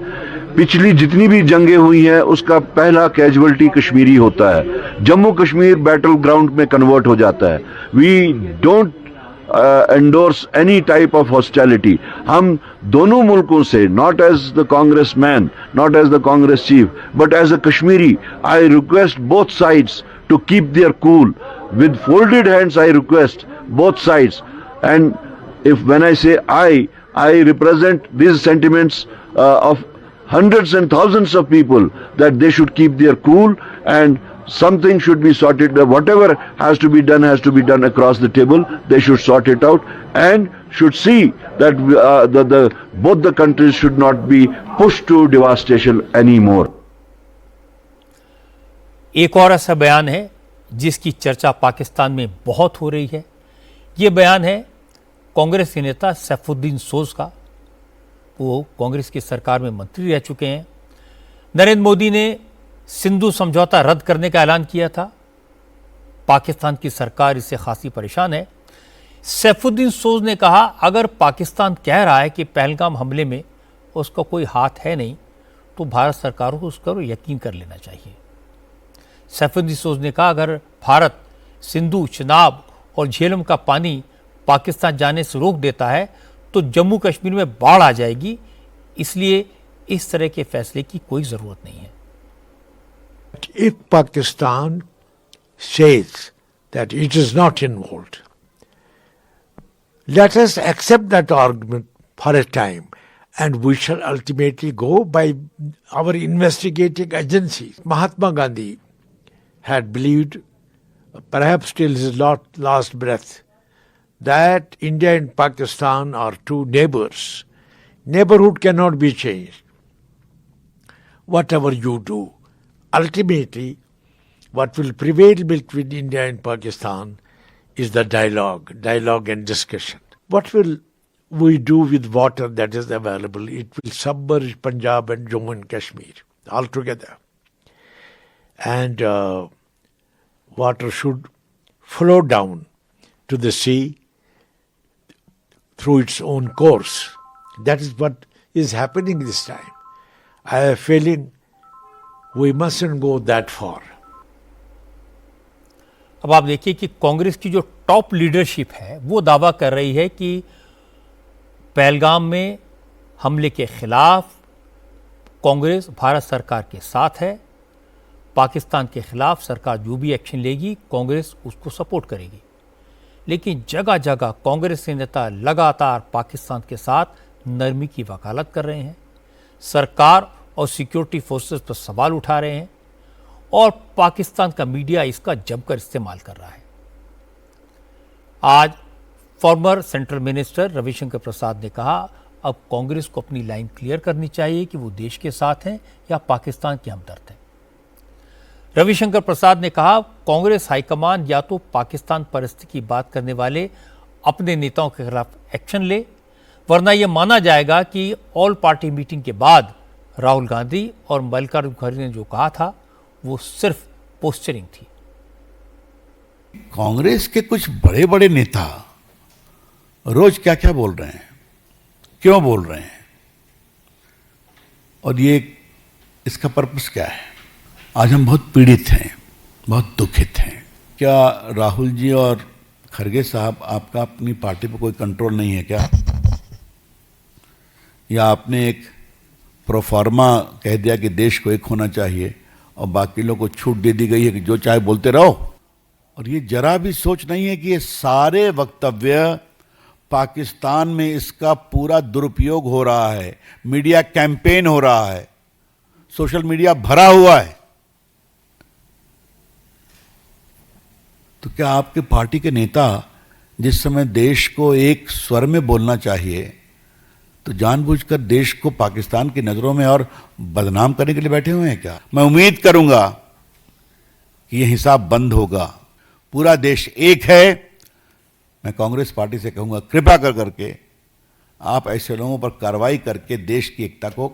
पिछली जितनी भी जंगें हुई हैं उसका पहला कैजुअल्टी कश्मीरी होता है। जम्मू कश्मीर बैटल ग्राउंड में कन्वर्ट हो जाता है। We don't endorse any type of hostility. हम दोनों मुल्कों से, not as the congressman, not as the Congress chief, but as a Kashmiri, I request both sides to keep their cool. With folded hands, I request both sides. And when I say I represent these sentiments of hundreds and thousands of people, that they should keep their cool and something should be sorted. Whatever has to be done across the table. They should sort it out and should see that both the countries should not be pushed to devastation anymore. एक और ऐसा बयान है जिसकी चर्चा पाकिस्तान में बहुत हो रही है। ये बयान है कांग्रेस के नेता सैफुद्दीन सोज का। वो कांग्रेस की सरकार में मंत्री रह चुके हैं। नरेंद्र मोदी ने सिंधु समझौता रद्द करने का ऐलान किया था। पाकिस्तान की सरकार इससे खासी परेशान है। सैफुद्दीन सोज ने कहा अगर पाकिस्तान कह रहा है कि पहलगाम हमले में उसका कोई हाथ है नहीं, तो भारत सरकार को उसका यकीन कर लेना चाहिए। सैफुद्दीन सोज ने कहा अगर भारत सिंधु, चिनाब और झेलम का पानी पाकिस्तान जाने से रोक देता है तो जम्मू कश्मीर में बाढ़ आ जाएगी, इसलिए इस तरह के फैसले की कोई ज़रूरत नहीं है। If Pakistan says that it is not involved, let us accept that argument for a time, and we shall ultimately go by our investigating agencies. Mahatma Gandhi had believed, perhaps till his last breath, that India and Pakistan are two neighbors. Neighborhood cannot be changed. Whatever you do, ultimately, what will prevail between India and Pakistan is the dialogue and discussion. What will we do with water that is available? It will submerge Punjab and Jammu and Kashmir altogether. And water should flow down to the sea through its own course. That is what is happening this time. I have a feeling we mustn't go that far. अब आप देखिए कि कांग्रेस की जो top leadership है वो दावा कर रही है कि पहलगाम में हमले के खिलाफ कांग्रेस भारत सरकार के साथ है। पाकिस्तान के खिलाफ सरकार जो भी एक्शन लेगी कांग्रेस उसको सपोर्ट करेगी। लेकिन जगह जगह कांग्रेस के नेता लगातार पाकिस्तान के साथ नरमी की वकालत कर रहे हैं, सरकार और सिक्योरिटी फोर्सेस पर सवाल उठा रहे हैं और पाकिस्तान का मीडिया इसका जमकर इस्तेमाल कर रहा है। आज फॉर्मर सेंट्रल मिनिस्टर रविशंकर प्रसाद ने कहा अब कांग्रेस को अपनी लाइन क्लियर करनी चाहिए कि वो देश के साथ हैं या पाकिस्तान के हमदर्द हैं। रविशंकर प्रसाद ने कहा कांग्रेस हाईकमान या तो पाकिस्तान परिस्थिति की बात करने वाले अपने नेताओं के खिलाफ एक्शन ले, वरना यह माना जाएगा कि ऑल पार्टी मीटिंग के बाद राहुल गांधी और मल्लिकार्जुन खड़गे ने जो कहा था वो सिर्फ पोस्चरिंग थी। कांग्रेस के कुछ बड़े बड़े नेता रोज क्या क्या बोल रहे हैं, क्यों बोल रहे हैं, और ये इसका पर्पस क्या है? आज हम बहुत पीड़ित हैं, बहुत दुखित हैं। क्या राहुल जी और खड़गे साहब आपका अपनी पार्टी पर कोई कंट्रोल नहीं है क्या? या आपने एक प्रोफार्मा कह दिया कि देश को एक होना चाहिए और बाकी लोगों को छूट दे दी गई है कि जो चाहे बोलते रहो? और ये जरा भी सोच नहीं है कि ये सारे वक्तव्य पाकिस्तान में इसका पूरा दुरुपयोग हो रहा है, मीडिया कैंपेन हो रहा है, सोशल मीडिया भरा हुआ है। तो क्या आपके पार्टी के नेता जिस समय देश को एक स्वर में बोलना चाहिए तो जानबूझकर देश को पाकिस्तान की नजरों में और बदनाम करने के लिए बैठे हुए हैं क्या? मैं उम्मीद करूंगा कि यह हिसाब बंद होगा। पूरा देश एक है। मैं कांग्रेस पार्टी से कहूंगा कृपा करके आप ऐसे लोगों पर कार्रवाई करके देश की एकता को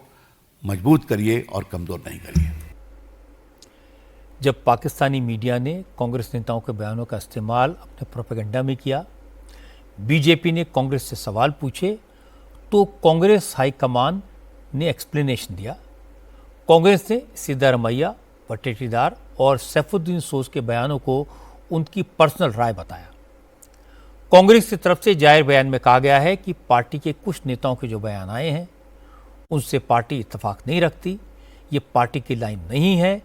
मजबूत करिए और कमजोर नहीं करिए। जब पाकिस्तानी मीडिया ने कांग्रेस नेताओं के बयानों का इस्तेमाल अपने प्रोपेगेंडा में किया, बीजेपी ने कांग्रेस से सवाल पूछे तो कांग्रेस हाईकमान ने एक्सप्लेनेशन दिया। कांग्रेस ने सिद्धारमैया, पट्टीदार और सैफुद्दीन सोज के बयानों को उनकी पर्सनल राय बताया। कांग्रेस की तरफ से जाहिर बयान में कहा गया है कि पार्टी के कुछ नेताओं के जो बयान आए हैं उनसे पार्टी इत्तेफाक नहीं रखती, ये पार्टी की लाइन नहीं है।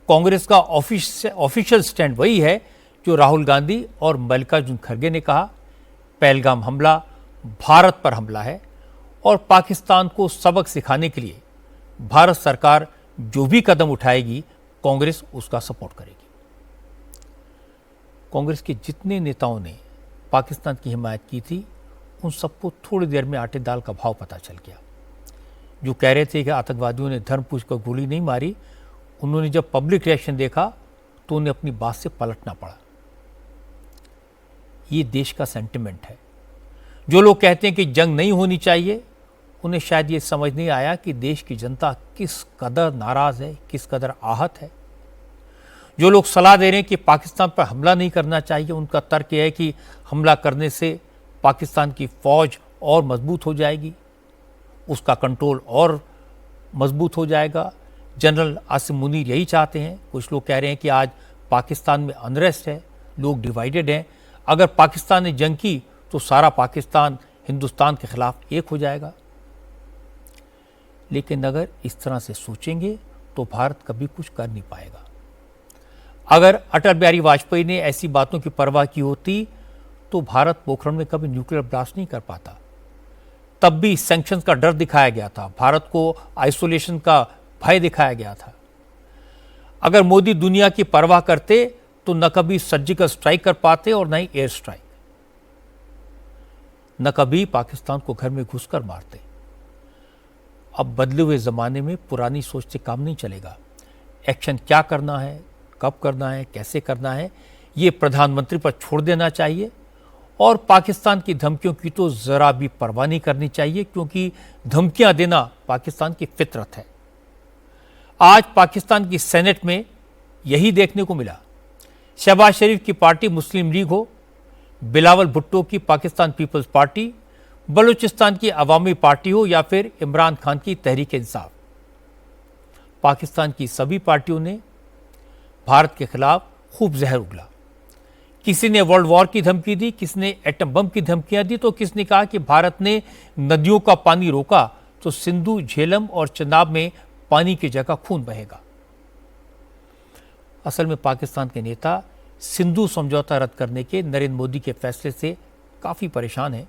कांग्रेस का ऑफिशियल स्टैंड वही है जो राहुल गांधी और मल्लिकार्जुन खड़गे ने कहा। पहलगाम हमला भारत पर हमला है और पाकिस्तान को सबक सिखाने के लिए भारत सरकार जो भी कदम उठाएगी कांग्रेस उसका सपोर्ट करेगी। कांग्रेस के जितने नेताओं ने पाकिस्तान की हिमायत की थी उन सबको थोड़ी देर में आटे दाल का भाव पता चल गया। जो कह रहे थे कि आतंकवादियों ने धर्म पूछकर गोली नहीं मारी, उन्होंने जब पब्लिक रिएक्शन देखा तो उन्हें अपनी बात से पलटना पड़ा। ये देश का सेंटिमेंट है। जो लोग कहते हैं कि जंग नहीं होनी चाहिए, उन्हें शायद ये समझ नहीं आया कि देश की जनता किस कदर नाराज है, किस कदर आहत है। जो लोग सलाह दे रहे हैं कि पाकिस्तान पर हमला नहीं करना चाहिए, उनका तर्क यह है कि हमला करने से पाकिस्तान की फौज और मजबूत हो जाएगी, उसका कंट्रोल और मजबूत हो जाएगा। जनरल आसिम मुनीर यही चाहते हैं। कुछ लोग कह रहे हैं कि आज पाकिस्तान में अनरेस्ट है, लोग डिवाइडेड हैं, अगर पाकिस्तान ने जंग की तो सारा पाकिस्तान हिंदुस्तान के खिलाफ एक हो जाएगा। लेकिन अगर इस तरह से सोचेंगे तो भारत कभी कुछ कर नहीं पाएगा। अगर अटल बिहारी वाजपेयी ने ऐसी बातों की परवाह की होती तो भारत पोखरण में कभी न्यूक्लियर ब्लास्ट नहीं कर पाता। तब भी सैंक्शंस का डर दिखाया गया था, भारत को आइसोलेशन का भय दिखाया गया था। अगर मोदी दुनिया की परवाह करते तो न कभी सर्जिकल स्ट्राइक कर पाते और न ही एयर स्ट्राइक, न कभी पाकिस्तान को घर में घुसकर मारते। अब बदले हुए जमाने में पुरानी सोच से काम नहीं चलेगा। एक्शन क्या करना है, कब करना है, कैसे करना है, ये प्रधानमंत्री पर छोड़ देना चाहिए और पाकिस्तान की धमकियों की तो जरा भी परवाह नहीं करनी चाहिए, क्योंकि धमकियां देना पाकिस्तान की फितरत है। आज पाकिस्तान की सेनेट में यही देखने को मिला। शहबाज शरीफ की पार्टी मुस्लिम लीग हो, बिलावल भुट्टो की पाकिस्तान पीपल्स पार्टी, बलूचिस्तान की अवामी पार्टी हो या फिर इमरान खान की तहरीक इंसाफ, पाकिस्तान की सभी पार्टियों ने भारत के खिलाफ खूब जहर उगला। किसी ने वर्ल्ड वॉर की धमकी दी, किसी ने एटम बम की धमकियां दी, तो किसने कहा कि भारत ने नदियों का पानी रोका तो सिंधु, झेलम और चनाब में पानी की जगह खून बहेगा। असल में पाकिस्तान के नेता सिंधु समझौता रद्द करने के नरेंद्र मोदी के फैसले से काफी परेशान हैं।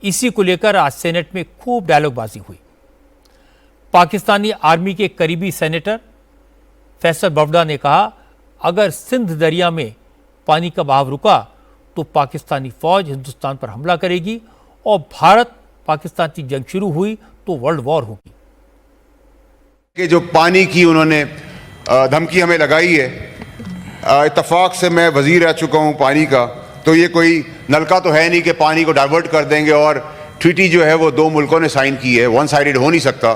इसी को लेकर आज सेनेट में खूब डायलॉगबाजी हुई। पाकिस्तानी आर्मी के करीबी सेनेटर फैसल बवड़ा ने कहा, अगर सिंध दरिया में पानी का बहाव रुका तो पाकिस्तानी फौज हिंदुस्तान पर हमला करेगी और भारत पाकिस्तान की जंग शुरू हुई तो वर्ल्ड वॉर होगी। कि जो पानी की उन्होंने धमकी हमें लगाई है, इत्तफाक से मैं वजीर रह चुका हूं पानी का, तो ये कोई नलका तो है नहीं कि पानी को डाइवर्ट कर देंगे और ट्रीटी जो है वो दो मुल्कों ने साइन की है, वन साइडेड हो नहीं सकता।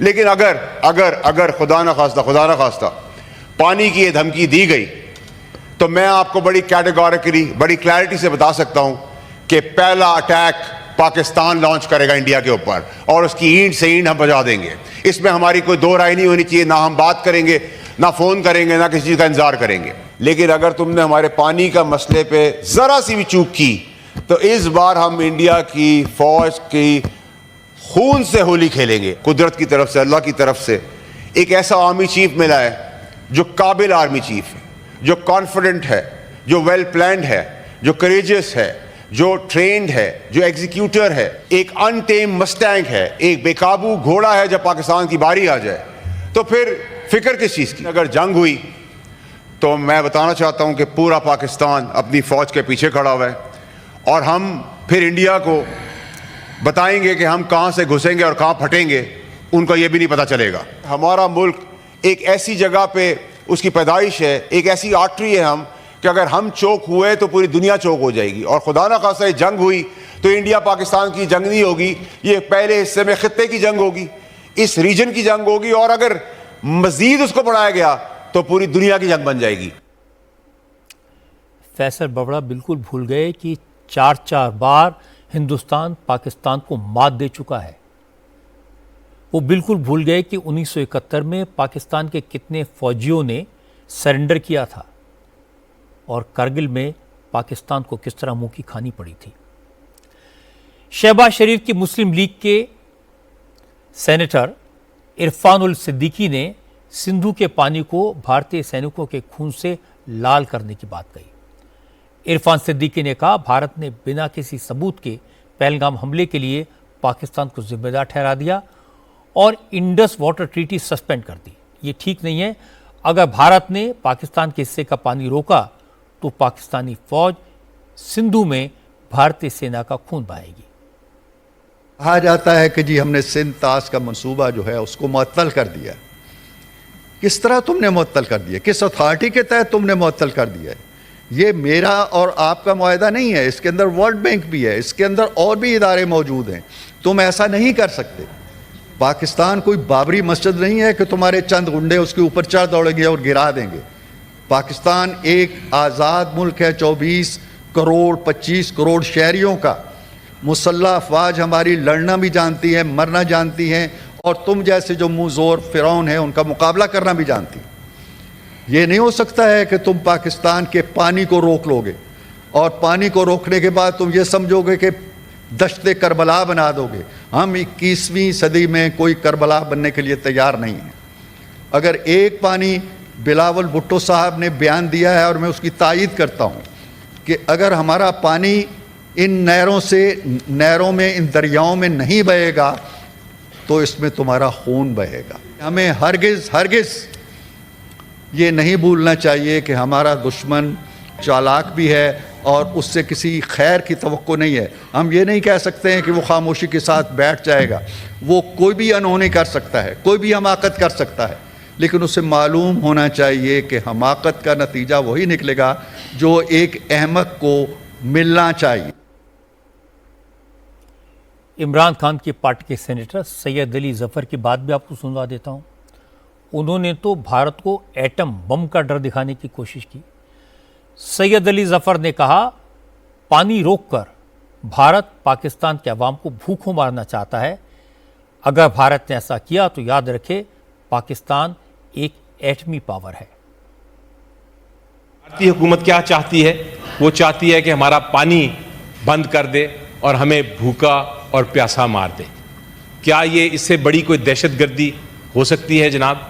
लेकिन अगर अगर अगर खुदा न खास्ता पानी की ये धमकी दी गई तो मैं आपको बड़ी कैटेगोरिकली, बड़ी क्लैरिटी से बता सकता हूं कि पहला अटैक पाकिस्तान लॉन्च करेगा इंडिया के ऊपर और उसकी ईंट से ईंट हम बजा देंगे। इसमें हमारी कोई दो राय नहीं होनी चाहिए, ना हम बात करेंगे, ना फोन करेंगे, ना किसी चीज का इंतजार करेंगे। लेकिन अगर तुमने हमारे पानी का मसले पे जरा सी भी चूक की तो इस बार हम इंडिया की फौज की खून से होली खेलेंगे। कुदरत की तरफ से, अल्लाह की तरफ से एक ऐसा आर्मी चीफ मिला है जो काबिल आर्मी चीफ है, जो कॉन्फिडेंट है, जो वेल प्लान्ड है, जो करेजियस है, जो ट्रेन्ड है, जो एग्जीक्यूटर है, एक अनटेम मस्टैंग है, एक बेकाबू घोड़ा है। जब पाकिस्तान की बारी आ जाए तो फिर फिक्र किस चीज की। अगर जंग हुई तो मैं बताना चाहता हूं कि पूरा पाकिस्तान अपनी फौज के पीछे खड़ा हुआ है और हम फिर इंडिया को बताएंगे कि हम कहां से घुसेंगे और कहां फटेंगे, उनको यह भी नहीं पता चलेगा। हमारा मुल्क एक ऐसी जगह पे उसकी पैदाइश है, एक ऐसी आर्टरी है हम कि अगर हम चौक हुए तो पूरी दुनिया चौक हो जाएगी। और खुदा ना खास्ता जंग हुई तो इंडिया पाकिस्तान की जंग नहीं होगी, ये पहले हिस्से में खित्ते की जंग होगी, इस रीजन की जंग होगी और अगर मजीद उसको बढ़ाया गया तो पूरी दुनिया की जंग बन जाएगी। फैसल बवड़ा बिल्कुल भूल गए कि 4 बार हिंदुस्तान पाकिस्तान को मात दे चुका है। वो बिल्कुल भूल गए कि 1971 में पाकिस्तान के कितने फौजियों ने सरेंडर किया था और कारगिल में पाकिस्तान को किस तरह मुंह की खानी पड़ी थी। शहबाज शरीफ की मुस्लिम लीग के सेनेटर इरफानुल सिद्दीकी ने सिंधु के पानी को भारतीय सैनिकों के खून से लाल करने की बात कही। इरफान सिद्दीकी ने कहा, भारत ने बिना किसी सबूत के पहलगाम हमले के लिए पाकिस्तान को जिम्मेदार ठहरा दिया और इंडस वाटर ट्रीटी सस्पेंड कर दी। ये ठीक नहीं है। अगर भारत ने पाकिस्तान के हिस्से का पानी रोका तो पाकिस्तानी फौज सिंधु में भारतीय सेना का खून बहाएगी। कहा जाता है कि जी हमने सिंध ताश का मंसूबा जो है उसको मुअत्तल कर दिया। किस तरह तुमने मुअत्तल कर दिया, किस अथॉरिटी के तहत तुमने मुअत्तल कर दिया है? ये मेरा और आपका मुआहदा नहीं है, इसके अंदर वर्ल्ड बैंक भी है, इसके अंदर और भी इदारे मौजूद हैं। तुम ऐसा नहीं कर सकते। पाकिस्तान कोई बाबरी मस्जिद नहीं है कि तुम्हारे चंद गुंडे उसके ऊपर चढ़ दौड़ेंगे और गिरा देंगे। पाकिस्तान एक आज़ाद मुल्क है, 24 करोड़ 25 करोड़ शहरियों का। मुसल्लह अफवाज हमारी लड़ना भी जानती है, मरना जानती हैं और तुम जैसे जो मुँह ज़ोर फिरौन है उनका मुकाबला करना भी जानती। ये नहीं हो सकता है कि तुम पाकिस्तान के पानी को रोक लोगे और पानी को रोकने के बाद तुम ये समझोगे कि दश्ते करबला बना दोगे। हम 21वीं सदी में कोई करबला बनने के लिए तैयार नहीं है। अगर एक पानी बिलावल भुट्टो साहब ने बयान दिया है और मैं उसकी तायीद करता हूँ कि अगर हमारा पानी इन नहरों में, इन दरियाओं में नहीं बहेगा तो इसमें तुम्हारा खून बहेगा। हमें हरगिज़ ये नहीं भूलना चाहिए कि हमारा दुश्मन चालाक भी है और उससे किसी खैर की तवक्को नहीं है। हम ये नहीं कह सकते हैं कि वो खामोशी के साथ बैठ जाएगा। वो कोई भी अनहोनी कर सकता है, कोई भी हमाकत कर सकता है, लेकिन उसे मालूम होना चाहिए कि हमाकत का नतीजा वही निकलेगा जो एक अहमक को मिलना चाहिए। इमरान खान की पार्टी के सेनेटर सैयद अली जफर की बात भी आपको सुनवा देता हूं। उन्होंने तो भारत को एटम बम का डर दिखाने की कोशिश की। सैयद अली जफर ने कहा, पानी रोककर भारत पाकिस्तान के अवाम को भूखों मारना चाहता है। अगर भारत ने ऐसा किया तो याद रखे, पाकिस्तान एक एटमी पावर है। भारतीय हुकूमत क्या चाहती है? वो चाहती है कि हमारा पानी बंद कर दे और हमें भूखा और प्यासा मार दे। क्या ये इससे बड़ी कोई दहशतगर्दी हो सकती है जनाब?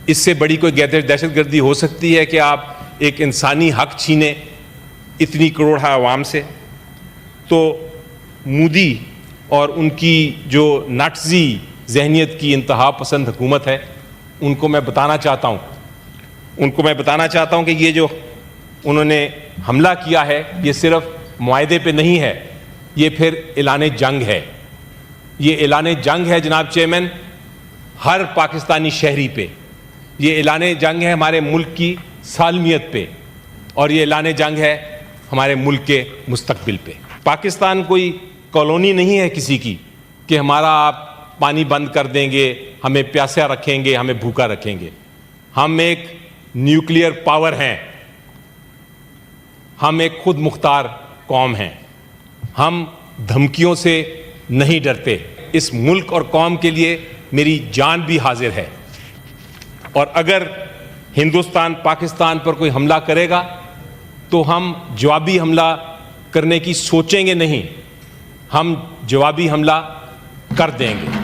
इससे बड़ी कोई दहशतगर्दी हो सकती है कि आप एक इंसानी हक छीने इतनी करोड़ आवाम से? तो मोदी और उनकी जो नटजी जहनियत की इंतहा पसंद हुकूमत है, उनको मैं बताना चाहता हूं कि ये जो उन्होंने हमला किया है, ये सिर्फ मुआहदे पे नहीं है, ये फिर ऐलान जंग है। ये ऐलान जंग है जनाब चेयरमैन हर पाकिस्तानी शहरी पे। ये ऐलान जंग है हमारे मुल्क की सालमियत पे, और ये ऐलान जंग है हमारे मुल्क के मुस्तकबिल पे। पाकिस्तान कोई कॉलोनी नहीं है किसी की कि हमारा आप पानी बंद कर देंगे, हमें प्यासा रखेंगे, हमें भूखा रखेंगे। हम एक न्यूक्लियर पावर हैं, हम एक खुद मुख्तार कौम हैं, हम धमकियों से नहीं डरते। इस मुल्क और कौम के लिए मेरी जान भी हाजिर है, और अगर हिंदुस्तान पाकिस्तान पर कोई हमला करेगा तो हम जवाबी हमला करने की सोचेंगे नहीं, हम जवाबी हमला कर देंगे।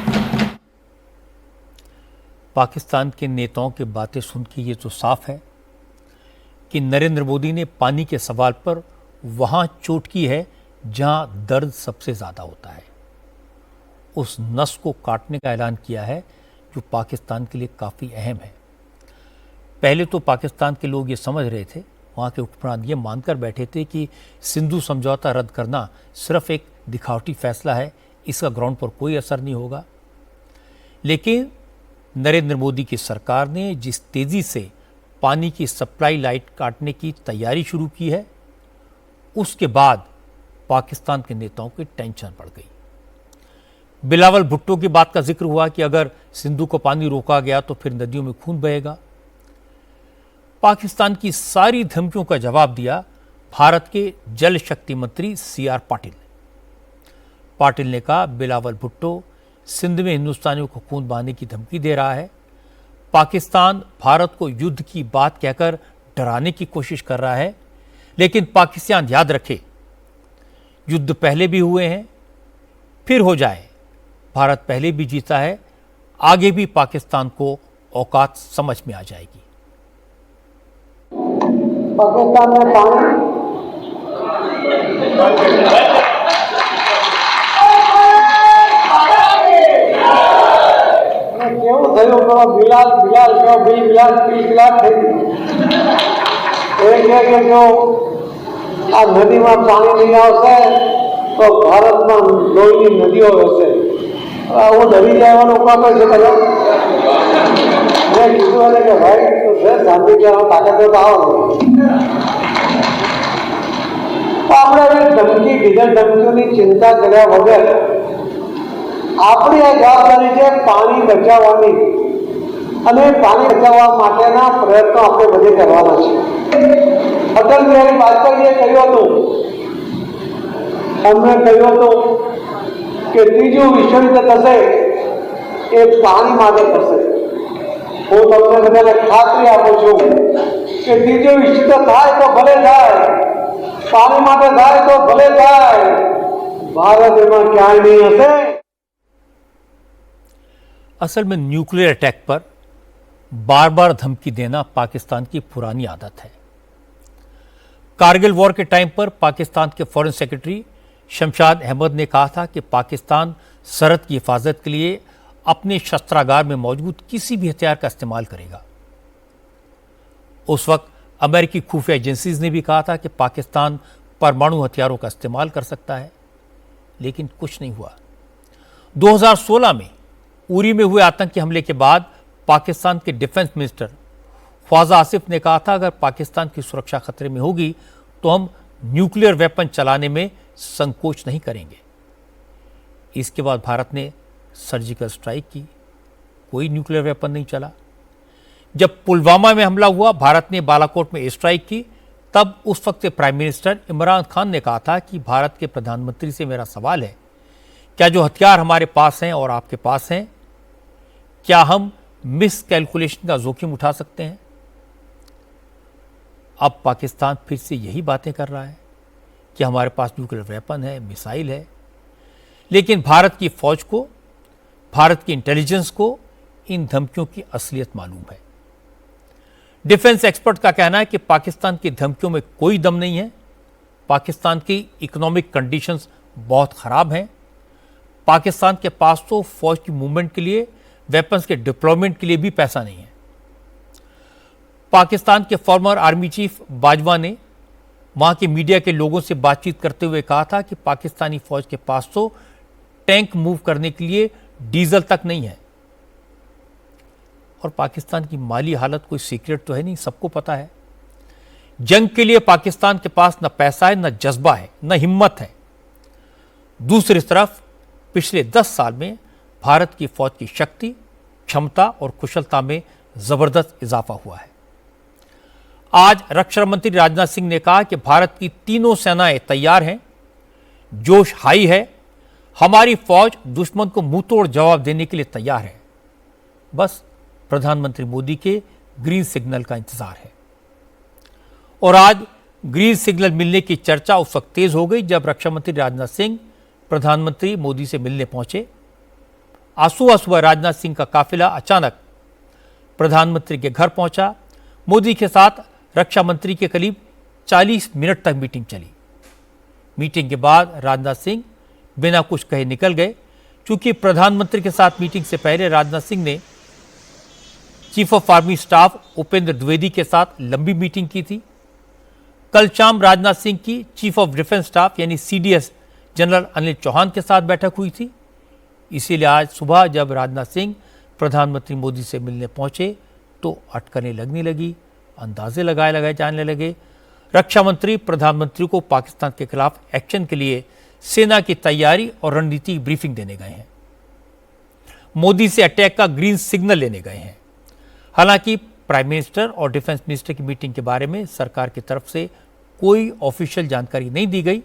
पाकिस्तान के नेताओं की बातें सुन के ये तो साफ है कि नरेंद्र मोदी ने पानी के सवाल पर वहां चोट की है जहां दर्द सबसे ज्यादा होता है। उस नस को काटने का ऐलान किया है जो पाकिस्तान के लिए काफी अहम है। पहले तो पाकिस्तान के लोग ये समझ रहे थे, वहाँ के हुक्मरान ये मानकर बैठे थे कि सिंधु समझौता रद्द करना सिर्फ एक दिखावटी फैसला है, इसका ग्राउंड पर कोई असर नहीं होगा। लेकिन नरेंद्र मोदी की सरकार ने जिस तेज़ी से पानी की सप्लाई लाइन काटने की तैयारी शुरू की है, उसके बाद पाकिस्तान के नेताओं की टेंशन बढ़ गई। बिलावल भुट्टो की बात का जिक्र हुआ कि अगर सिंधु को पानी रोका गया तो फिर नदियों में खून बहेगा। पाकिस्तान की सारी धमकियों का जवाब दिया भारत के जल शक्ति मंत्री CR पाटिल ने। पाटिल ने कहा, बिलावल भुट्टो सिंध में हिंदुस्तानियों को खून बहाने की धमकी दे रहा है। पाकिस्तान भारत को युद्ध की बात कहकर डराने की कोशिश कर रहा है, लेकिन पाकिस्तान याद रखे, युद्ध पहले भी हुए हैं, फिर हो जाए। भारत पहले भी जीता है, आगे भी पाकिस्तान को औकात समझ में आ जाएगी। पाकिस्तान में पानी કેવું થયું પેલો બિલાલ કયો 20 લાખ 30 લાખ થઈ ગયું। કે જો આ નદીમાં પાણી નહીં આવશે તો ભારતમાં લોહીની નદીઓ વહેશે। હું ડરી જવાનો કાપે છે બધા। મેં કીધું એને કે ભાઈ તો છે શાંતિ કહેવાનો તાકાત તો આવો। આપણે ધમકી બીજા ધમકીઓની ચિંતા કર્યા વગર આપણી આ જવાબદારી છે પાણી બચાવવાની, અને પાણી બચાવવા માટેના પ્રયત્નો આપણે બધે કરવાના છે। અટલ બિહારી વાજપેયીએ કહ્યું હતું, એમણે કહ્યું હતું કે ત્રીજું વિશ્વયુદ્ધ થશે એ પાણી માટે થશે। હું તમને બધાને ખાતરી આપું છું કે ત્રીજું વિશ્વયુદ્ધ થાય તો ભલે થાય, પાણી માટે થાય તો ભલે થાય, ભારત એમાં ક્યાંય નહીં હશે। असल में न्यूक्लियर अटैक पर बार बार धमकी देना पाकिस्तान की पुरानी आदत है। कारगिल वॉर के टाइम पर पाकिस्तान के फॉरेन सेक्रेटरी शमशाद अहमद ने कहा था कि पाकिस्तान सरहद की हिफाजत के लिए अपने शस्त्रागार में मौजूद किसी भी हथियार का इस्तेमाल करेगा। उस वक्त अमेरिकी खुफिया एजेंसीज ने भी कहा था कि पाकिस्तान परमाणु हथियारों का इस्तेमाल कर सकता है, लेकिन कुछ नहीं हुआ। 2016 में उरी में हुए आतंकी हमले के बाद पाकिस्तान के डिफेंस मिनिस्टर ख्वाजा आसिफ ने कहा था, अगर पाकिस्तान की सुरक्षा खतरे में होगी तो हम न्यूक्लियर वेपन चलाने में संकोच नहीं करेंगे। इसके बाद भारत ने सर्जिकल स्ट्राइक की, कोई न्यूक्लियर वेपन नहीं चला। जब पुलवामा में हमला हुआ, भारत ने बालाकोट में एयर स्ट्राइक की, तब उस वक्त के प्राइम मिनिस्टर इमरान खान ने कहा था कि भारत के प्रधानमंत्री से मेरा सवाल है, क्या जो हथियार हमारे पास हैं और आपके पास हैं, क्या हम मिस कैलकुलेशन का जोखिम उठा सकते हैं? अब पाकिस्तान फिर से यही बातें कर रहा है कि हमारे पास न्यूक्लियर वेपन है, मिसाइल है, लेकिन भारत की फौज को, भारत की इंटेलिजेंस को इन धमकियों की असलियत मालूम है। डिफेंस एक्सपर्ट का कहना है कि पाकिस्तान की धमकियों में कोई दम नहीं है। पाकिस्तान की इकोनॉमिक कंडीशंस बहुत खराब हैं। पाकिस्तान के पास तो फौज की मूवमेंट के लिए, वेपन्स के डिप्लॉयमेंट के लिए भी पैसा नहीं है। पाकिस्तान के फॉर्मर आर्मी चीफ बाजवा ने वहां के मीडिया के लोगों से बातचीत करते हुए कहा था कि पाकिस्तानी फौज के पास तो टैंक मूव करने के लिए डीजल तक नहीं है। और पाकिस्तान की माली हालत कोई सीक्रेट तो है नहीं, सबको पता है। जंग के लिए पाकिस्तान के पास न पैसा है, न जज्बा है, न हिम्मत है। दूसरी तरफ पिछले 10 साल में भारत की फौज की शक्ति, क्षमता और कुशलता में जबरदस्त इजाफा हुआ है। आज रक्षा मंत्री राजनाथ सिंह ने कहा कि भारत की तीनों सेनाएं तैयार हैं, जोश हाई है, हमारी फौज दुश्मन को मुंहतोड़ जवाब देने के लिए तैयार है। बस प्रधानमंत्री मोदी के ग्रीन सिग्नल का इंतजार है। और आज ग्रीन सिग्नल मिलने की चर्चा उस वक्त तेज हो गई जब रक्षा मंत्री राजनाथ सिंह प्रधानमंत्री मोदी से मिलने पहुंचे। आज सुबह राजनाथ सिंह का काफिला अचानक प्रधानमंत्री के घर पहुंचा। मोदी के साथ रक्षा मंत्री के करीब 40 मिनट तक मीटिंग चली। मीटिंग के बाद राजनाथ सिंह बिना कुछ कहे निकल गए। चूंकि प्रधानमंत्री के साथ मीटिंग से पहले राजनाथ सिंह ने chief of army staff Upendra Dwivedi के साथ लंबी मीटिंग की थी। कल शाम राजनाथ सिंह की चीफ ऑफ डिफेंस स्टाफ यानी सीडीएस जनरल अनिल चौहान के साथ बैठक हुई थी। इसीलिए आज सुबह जब राजनाथ सिंह प्रधानमंत्री मोदी से मिलने पहुंचे तो अटकलें लगने लगी, अंदाजे लगाए जाने लगे। रक्षा मंत्री प्रधानमंत्री को पाकिस्तान के खिलाफ एक्शन के लिए सेना की तैयारी और रणनीति की ब्रीफिंग देने गए हैं। मोदी से अटैक का ग्रीन सिग्नल लेने गए हैं। हालांकि प्राइम मिनिस्टर और डिफेंस मिनिस्टर की मीटिंग के बारे में सरकार की तरफ से कोई ऑफिशियल जानकारी नहीं दी गई,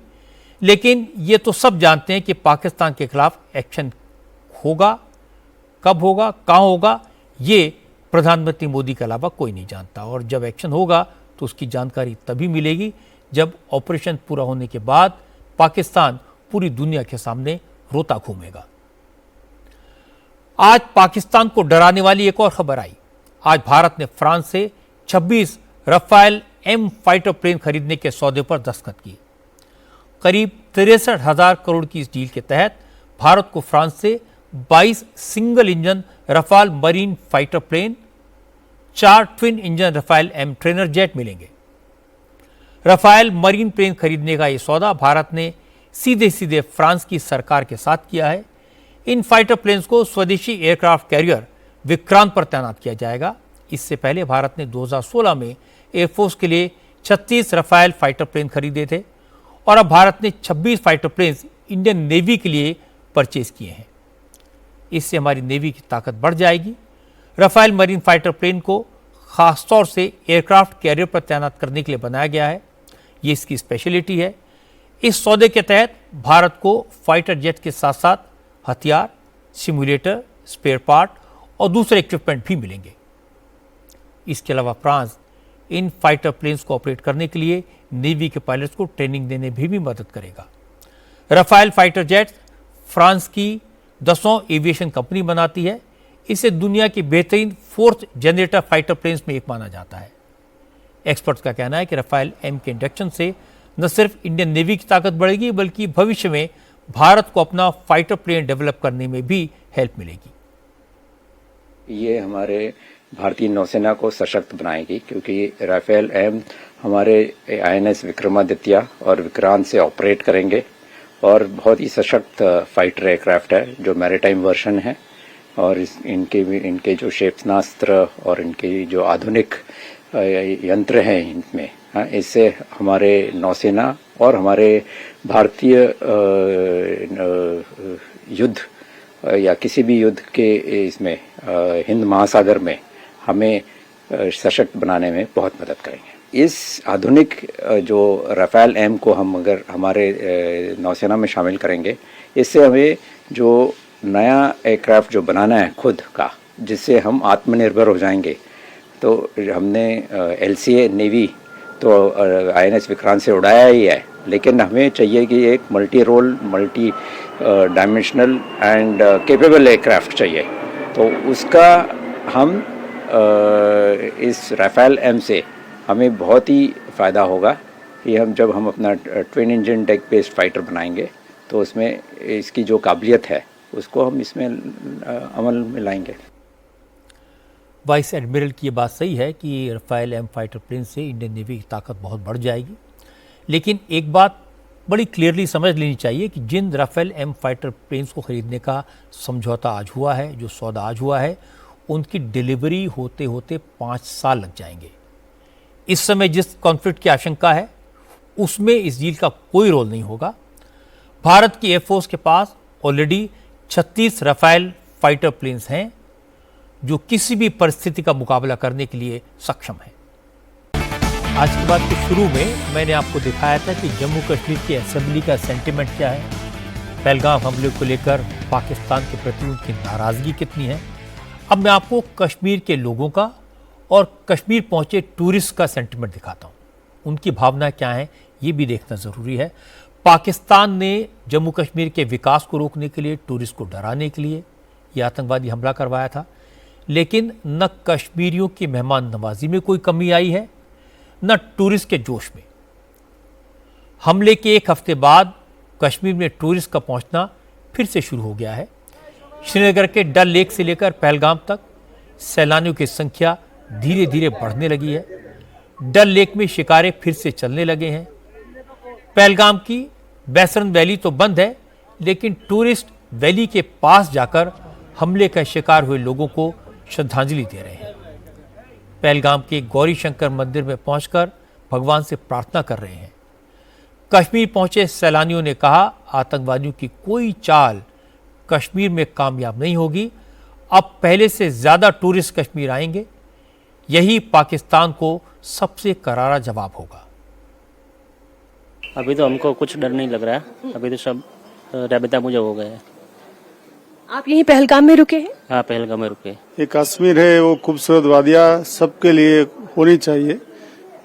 लेकिन ये तो सब जानते हैं कि पाकिस्तान के खिलाफ एक्शन होगा, कब होगा, कहां होगा, ये प्रधानमंत्री मोदी के अलावा कोई नहीं जानता। और जब एक्शन होगा तो उसकी जानकारी तभी मिलेगी जब ऑपरेशन पूरा होने के बाद पाकिस्तान पूरी दुनिया के सामने रोता घूमेगा। आज पाकिस्तान को डराने वाली एक और खबर आई। आज भारत ने फ्रांस से 26 रफाल एम फाइटर प्लेन खरीदने के सौदे पर दस्तखत किए। करीब 63,000 करोड़ की इस डील के तहत भारत को फ्रांस से 22 single engine Rafale marine fighter plane, 4 twin engine Rafale M trainer jet मिलेंगे। रफाल मरीन प्लेन खरीदने का यह सौदा भारत ने सीधे सीधे फ्रांस की सरकार के साथ किया है। इन फाइटर प्लेन्स को स्वदेशी एयरक्राफ्ट कैरियर विक्रांत पर तैनात किया जाएगा। इससे पहले भारत ने 2016 में एयरफोर्स के लिए 36 रफाल फाइटर प्लेन खरीदे थे और अब भारत ने 26 फाइटर प्लेन्स इंडियन नेवी के लिए परचेज किए हैं। इससे हमारी नेवी की ताकत बढ़ जाएगी। रफाल मरीन फाइटर प्लेन को खासतौर से एयरक्राफ्ट कैरियर पर तैनात करने के लिए बनाया गया है। ये इसकी स्पेशलिटी है। इस सौदे के तहत भारत को फाइटर जेट के साथ साथ हथियार, सिमुलेटर, स्पेयर पार्ट और दूसरे इक्विपमेंट भी मिलेंगे। इसके अलावा फ्रांस इन फाइटर प्लेन्स को ऑपरेट करने के लिए नेवी के पायलट्स को ट्रेनिंग देने में भी मदद करेगा। रफाल फाइटर जेट फ्रांस की 10 एविएशन कंपनी बनाती है। इसे दुनिया की बेहतरीन 4th जनरेटर फाइटर प्लेन्स में एक माना जाता है। एक्सपर्ट्स का कहना है कि राफेल एम के इंडक्शन से न सिर्फ इंडियन नेवी की ताकत बढ़ेगी बल्कि भविष्य में भारत को अपना फाइटर प्लेन डेवलप करने में भी हेल्प मिलेगी। ये हमारे भारतीय नौसेना को सशक्त बनाएगी, क्योंकि राफेल एम हमारे INS विक्रमादित्य और विक्रांत से ऑपरेट करेंगे और बहुत ही सशक्त फाइटर एयरक्राफ्ट है जो मैरीटाइम वर्जन है। और इनके जो क्षेपणास्त्र और इनके जो आधुनिक यंत्र हैं इनमें, इससे हमारे नौसेना और हमारे भारतीय युद्ध या किसी भी युद्ध के इसमें हिंद महासागर में हमें सशक्त बनाने में बहुत मदद करेंगे। इस आधुनिक जो राफेल एम को हम अगर हमारे नौसेना में शामिल करेंगे, इससे हमें जो नया एयरक्राफ्ट जो बनाना है खुद का, जिससे हम आत्मनिर्भर हो जाएंगे। तो हमने LCA नेवी तो INS विक्रांत से उड़ाया ही है, लेकिन हमें चाहिए कि एक multi role, multi dimensional and capable aircraft चाहिए। तो उसका हम इस राफेल एम से हमें बहुत ही फ़ायदा होगा कि जब हम अपना twin engine deck based fighter बनाएंगे तो उसमें इसकी जो काबिलियत है उसको हम इसमें अमल में लाएंगे। वाइस एडमिरल की ये बात सही है कि राफेल एम फाइटर प्लेन से इंडियन नेवी की ताकत बहुत बढ़ जाएगी, लेकिन एक बात बड़ी क्लियरली समझ लेनी चाहिए कि जिन राफेल एम फाइटर प्लेन्स को खरीदने का समझौता आज हुआ है, जो सौदा आज हुआ है, उनकी डिलीवरी होते होते 5 साल लग जाएंगे। इस समय जिस कॉन्फ्लिक्ट की आशंका है उसमें इस डील का कोई रोल नहीं होगा। भारत की एयरफोर्स के पास ऑलरेडी 36 राफेल फाइटर प्लेन्स हैं जो किसी भी परिस्थिति का मुकाबला करने के लिए सक्षम है। आज की बात के शुरू में मैंने आपको दिखाया था कि जम्मू कश्मीर की असेंबली का सेंटिमेंट क्या है, पहलगाम हमले को लेकर पाकिस्तान के प्रति उनकी नाराजगी कितनी है। अब मैं आपको कश्मीर के लोगों का और कश्मीर पहुंचे टूरिस्ट का सेंटिमेंट दिखाता हूं। उनकी भावना क्या है ये भी देखना जरूरी है। पाकिस्तान ने जम्मू कश्मीर के विकास को रोकने के लिए, टूरिस्ट को डराने के लिए यह आतंकवादी हमला करवाया था, लेकिन न कश्मीरियों की मेहमान नवाजी में कोई कमी आई है, न टूरिस्ट के जोश में। हमले के 1 हफ्ते बाद कश्मीर में टूरिस्ट का पहुंचना फिर से शुरू हो गया है। श्रीनगर के डल लेक से लेकर पहलगाम तक सैलानियों की संख्या धीरे धीरे बढ़ने लगी है। डल लेक में शिकारे फिर से चलने लगे हैं। पहलगाम की बैसरन वैली तो बंद है, लेकिन टूरिस्ट वैली के पास जाकर हमले का शिकार हुए लोगों को श्रद्धांजलि दे रहे हैं। पहलगाम के गौरी शंकर मंदिर में पहुंचकर भगवान से प्रार्थना कर रहे हैं। कश्मीर पहुंचे सैलानियों ने कहा, आतंकवादियों की कोई चाल कश्मीर में कामयाब नहीं होगी। अब पहले से ज्यादा टूरिस्ट कश्मीर आएंगे। यही पाकिस्तान को सबसे करारा जवाब होगा। अभी तो हमको कुछ डर नहीं लग रहा है, अभी तो सब राबता मुझे हो गए हैं। आप यहीं पहलगाम में रुके हैं? हाँ, पहलगाम में रुके। ये कश्मीर है वो खूबसूरत वादियाँ सबके लिए होनी चाहिए।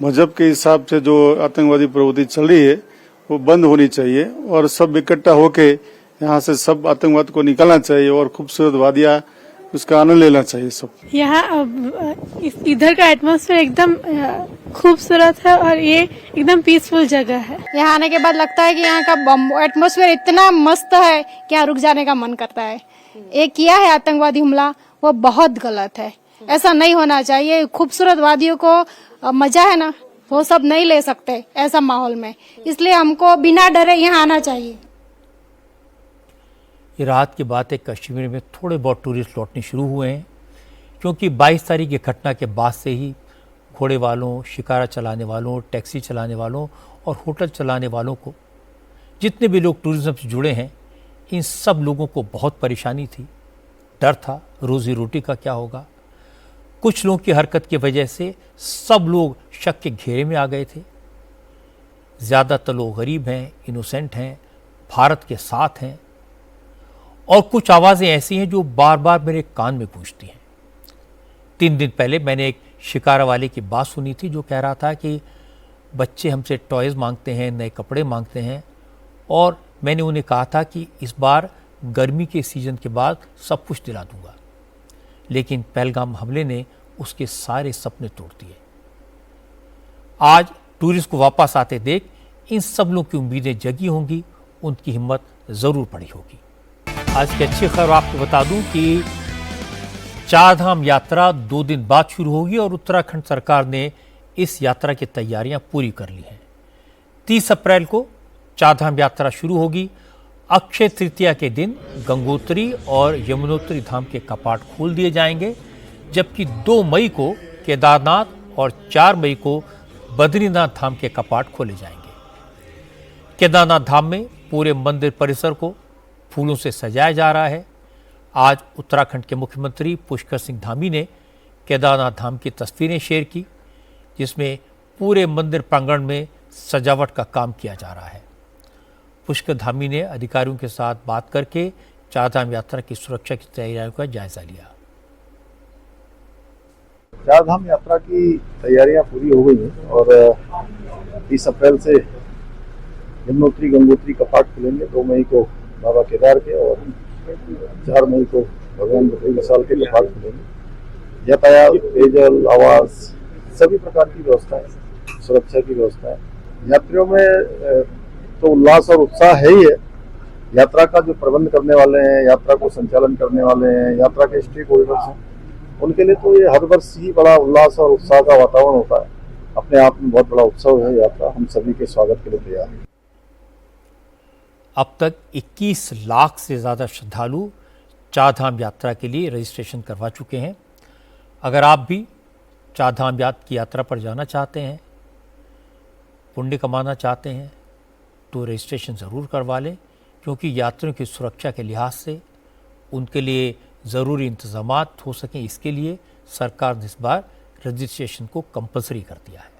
मजहब के हिसाब से जो आतंकवादी प्रवृत्ति चल रही है वो बंद होनी चाहिए और सब इकट्ठा होके यहाँ से सब आतंकवाद को निकालना चाहिए और खूबसूरत वादियाँ उसका आनंद लेना चाहिए सब। यहाँ इधर का एटमॉस्फेयर एकदम खूबसूरत है और ये एकदम पीसफुल जगह है। यहाँ आने के बाद लगता है कि यहाँ का एटमॉस्फेयर इतना मस्त है कि यहाँ रुक जाने का मन करता है। एक किया है आतंकवादी हमला, वो बहुत गलत है, ऐसा नहीं होना चाहिए। खूबसूरत वादियों को मजा है ना, वो सब नहीं ले सकते ऐसा माहौल में, इसलिए हमको बिना डरे यहाँ आना चाहिए। ये रात की बात है, कश्मीर में थोड़े बहुत टूरिस्ट लौटने शुरू हुए हैं, क्योंकि 22 तारीख की घटना के बाद से ही घोड़े वालों, शिकारा चलाने वालों, टैक्सी चलाने वालों और होटल चलाने वालों को, जितने भी लोग टूरिज्म से जुड़े हैं, इन सब लोगों को बहुत परेशानी थी, डर था रोजी रोटी का क्या होगा। कुछ लोगों की हरकत की वजह से सब लोग शक के घेरे में आ गए थे। ज़्यादातर लोग गरीब हैं, इनोसेंट हैं, भारत के साथ हैं, और कुछ आवाज़ें ऐसी हैं जो बार बार मेरे कान में गूंजती हैं। 3 दिन पहले मैंने एक शिकारा वाले की बात सुनी थी जो कह रहा था कि बच्चे हमसे टॉयज़ मांगते हैं, नए कपड़े मांगते हैं, और मैंने उन्हें कहा था कि इस बार गर्मी के सीज़न के बाद सब कुछ दिला दूंगा। लेकिन पहलगाम हमले ने उसके सारे सपने तोड़ दिए। आज टूरिस्ट को वापस आते देख इन सब लोगों की उम्मीदें जगी होंगी, उनकी हिम्मत जरूर बढ़ी होगी। आज की अच्छी खबर आपको बता दूं कि चारधाम यात्रा 2 दिन बाद शुरू होगी और उत्तराखंड सरकार ने इस यात्रा की तैयारियां पूरी कर ली हैं। 30 अप्रैल को चारधाम यात्रा शुरू होगी। अक्षय तृतीया के दिन गंगोत्री और यमुनोत्री धाम के कपाट खोल दिए जाएंगे, जबकि 2 मई को केदारनाथ और 4 मई को बद्रीनाथ धाम के कपाट खोले जाएंगे। केदारनाथ धाम में पूरे मंदिर परिसर को फूलों से सजाया जा रहा है। आज उत्तराखंड के मुख्यमंत्री पुष्कर सिंह धामी ने केदारनाथ धाम की तस्वीरें शेयर की, जिसमें पूरे मंदिर प्रांगण में सजावट का काम किया जा रहा है। पुष्कर धामी ने अधिकारियों के साथ बात करके चारधाम यात्रा की सुरक्षा की तैयारियों का जायजा लिया। चारधाम यात्रा की तैयारियां पूरी हो गई हैं और 30 अप्रैल से यमुनोत्री गंगोत्री कपाट खुलेंगे। 2 मई को बाबा केदार के और 4 मई को भगवान बद्री विशाल के कपाट खुलेंगे। यातायात, पेयजल, आवास, सभी प्रकार की व्यवस्थाएं, सुरक्षा की व्यवस्थाएं, यात्रियों में तो उल्लास और उत्साह है ही है। यात्रा का जो प्रबंध करने वाले हैं, यात्रा को संचालन करने वाले हैं, यात्रा के स्टेक होल्डर्स हैं, उनके लिए तो ये हर वर्ष ही बड़ा उल्लास और उत्साह का वातावरण होता है। अपने आप में बहुत बड़ा उत्सव है यात्रा। हम सभी के स्वागत के लिए तैयार हैं। अब तक 21 लाख से ज़्यादा श्रद्धालु चारधाम यात्रा के लिए रजिस्ट्रेशन करवा चुके हैं। अगर आप भी चारधाम की यात्रा पर जाना चाहते हैं, पुण्य कमाना चाहते हैं, तो रजिस्ट्रेशन ज़रूर करवा लें, क्योंकि यात्रियों की सुरक्षा के लिहाज से उनके लिए ज़रूरी इंतज़ामात हो सकें, इसके लिए सरकार ने इस बार रजिस्ट्रेशन को कंपलसरी कर दिया है।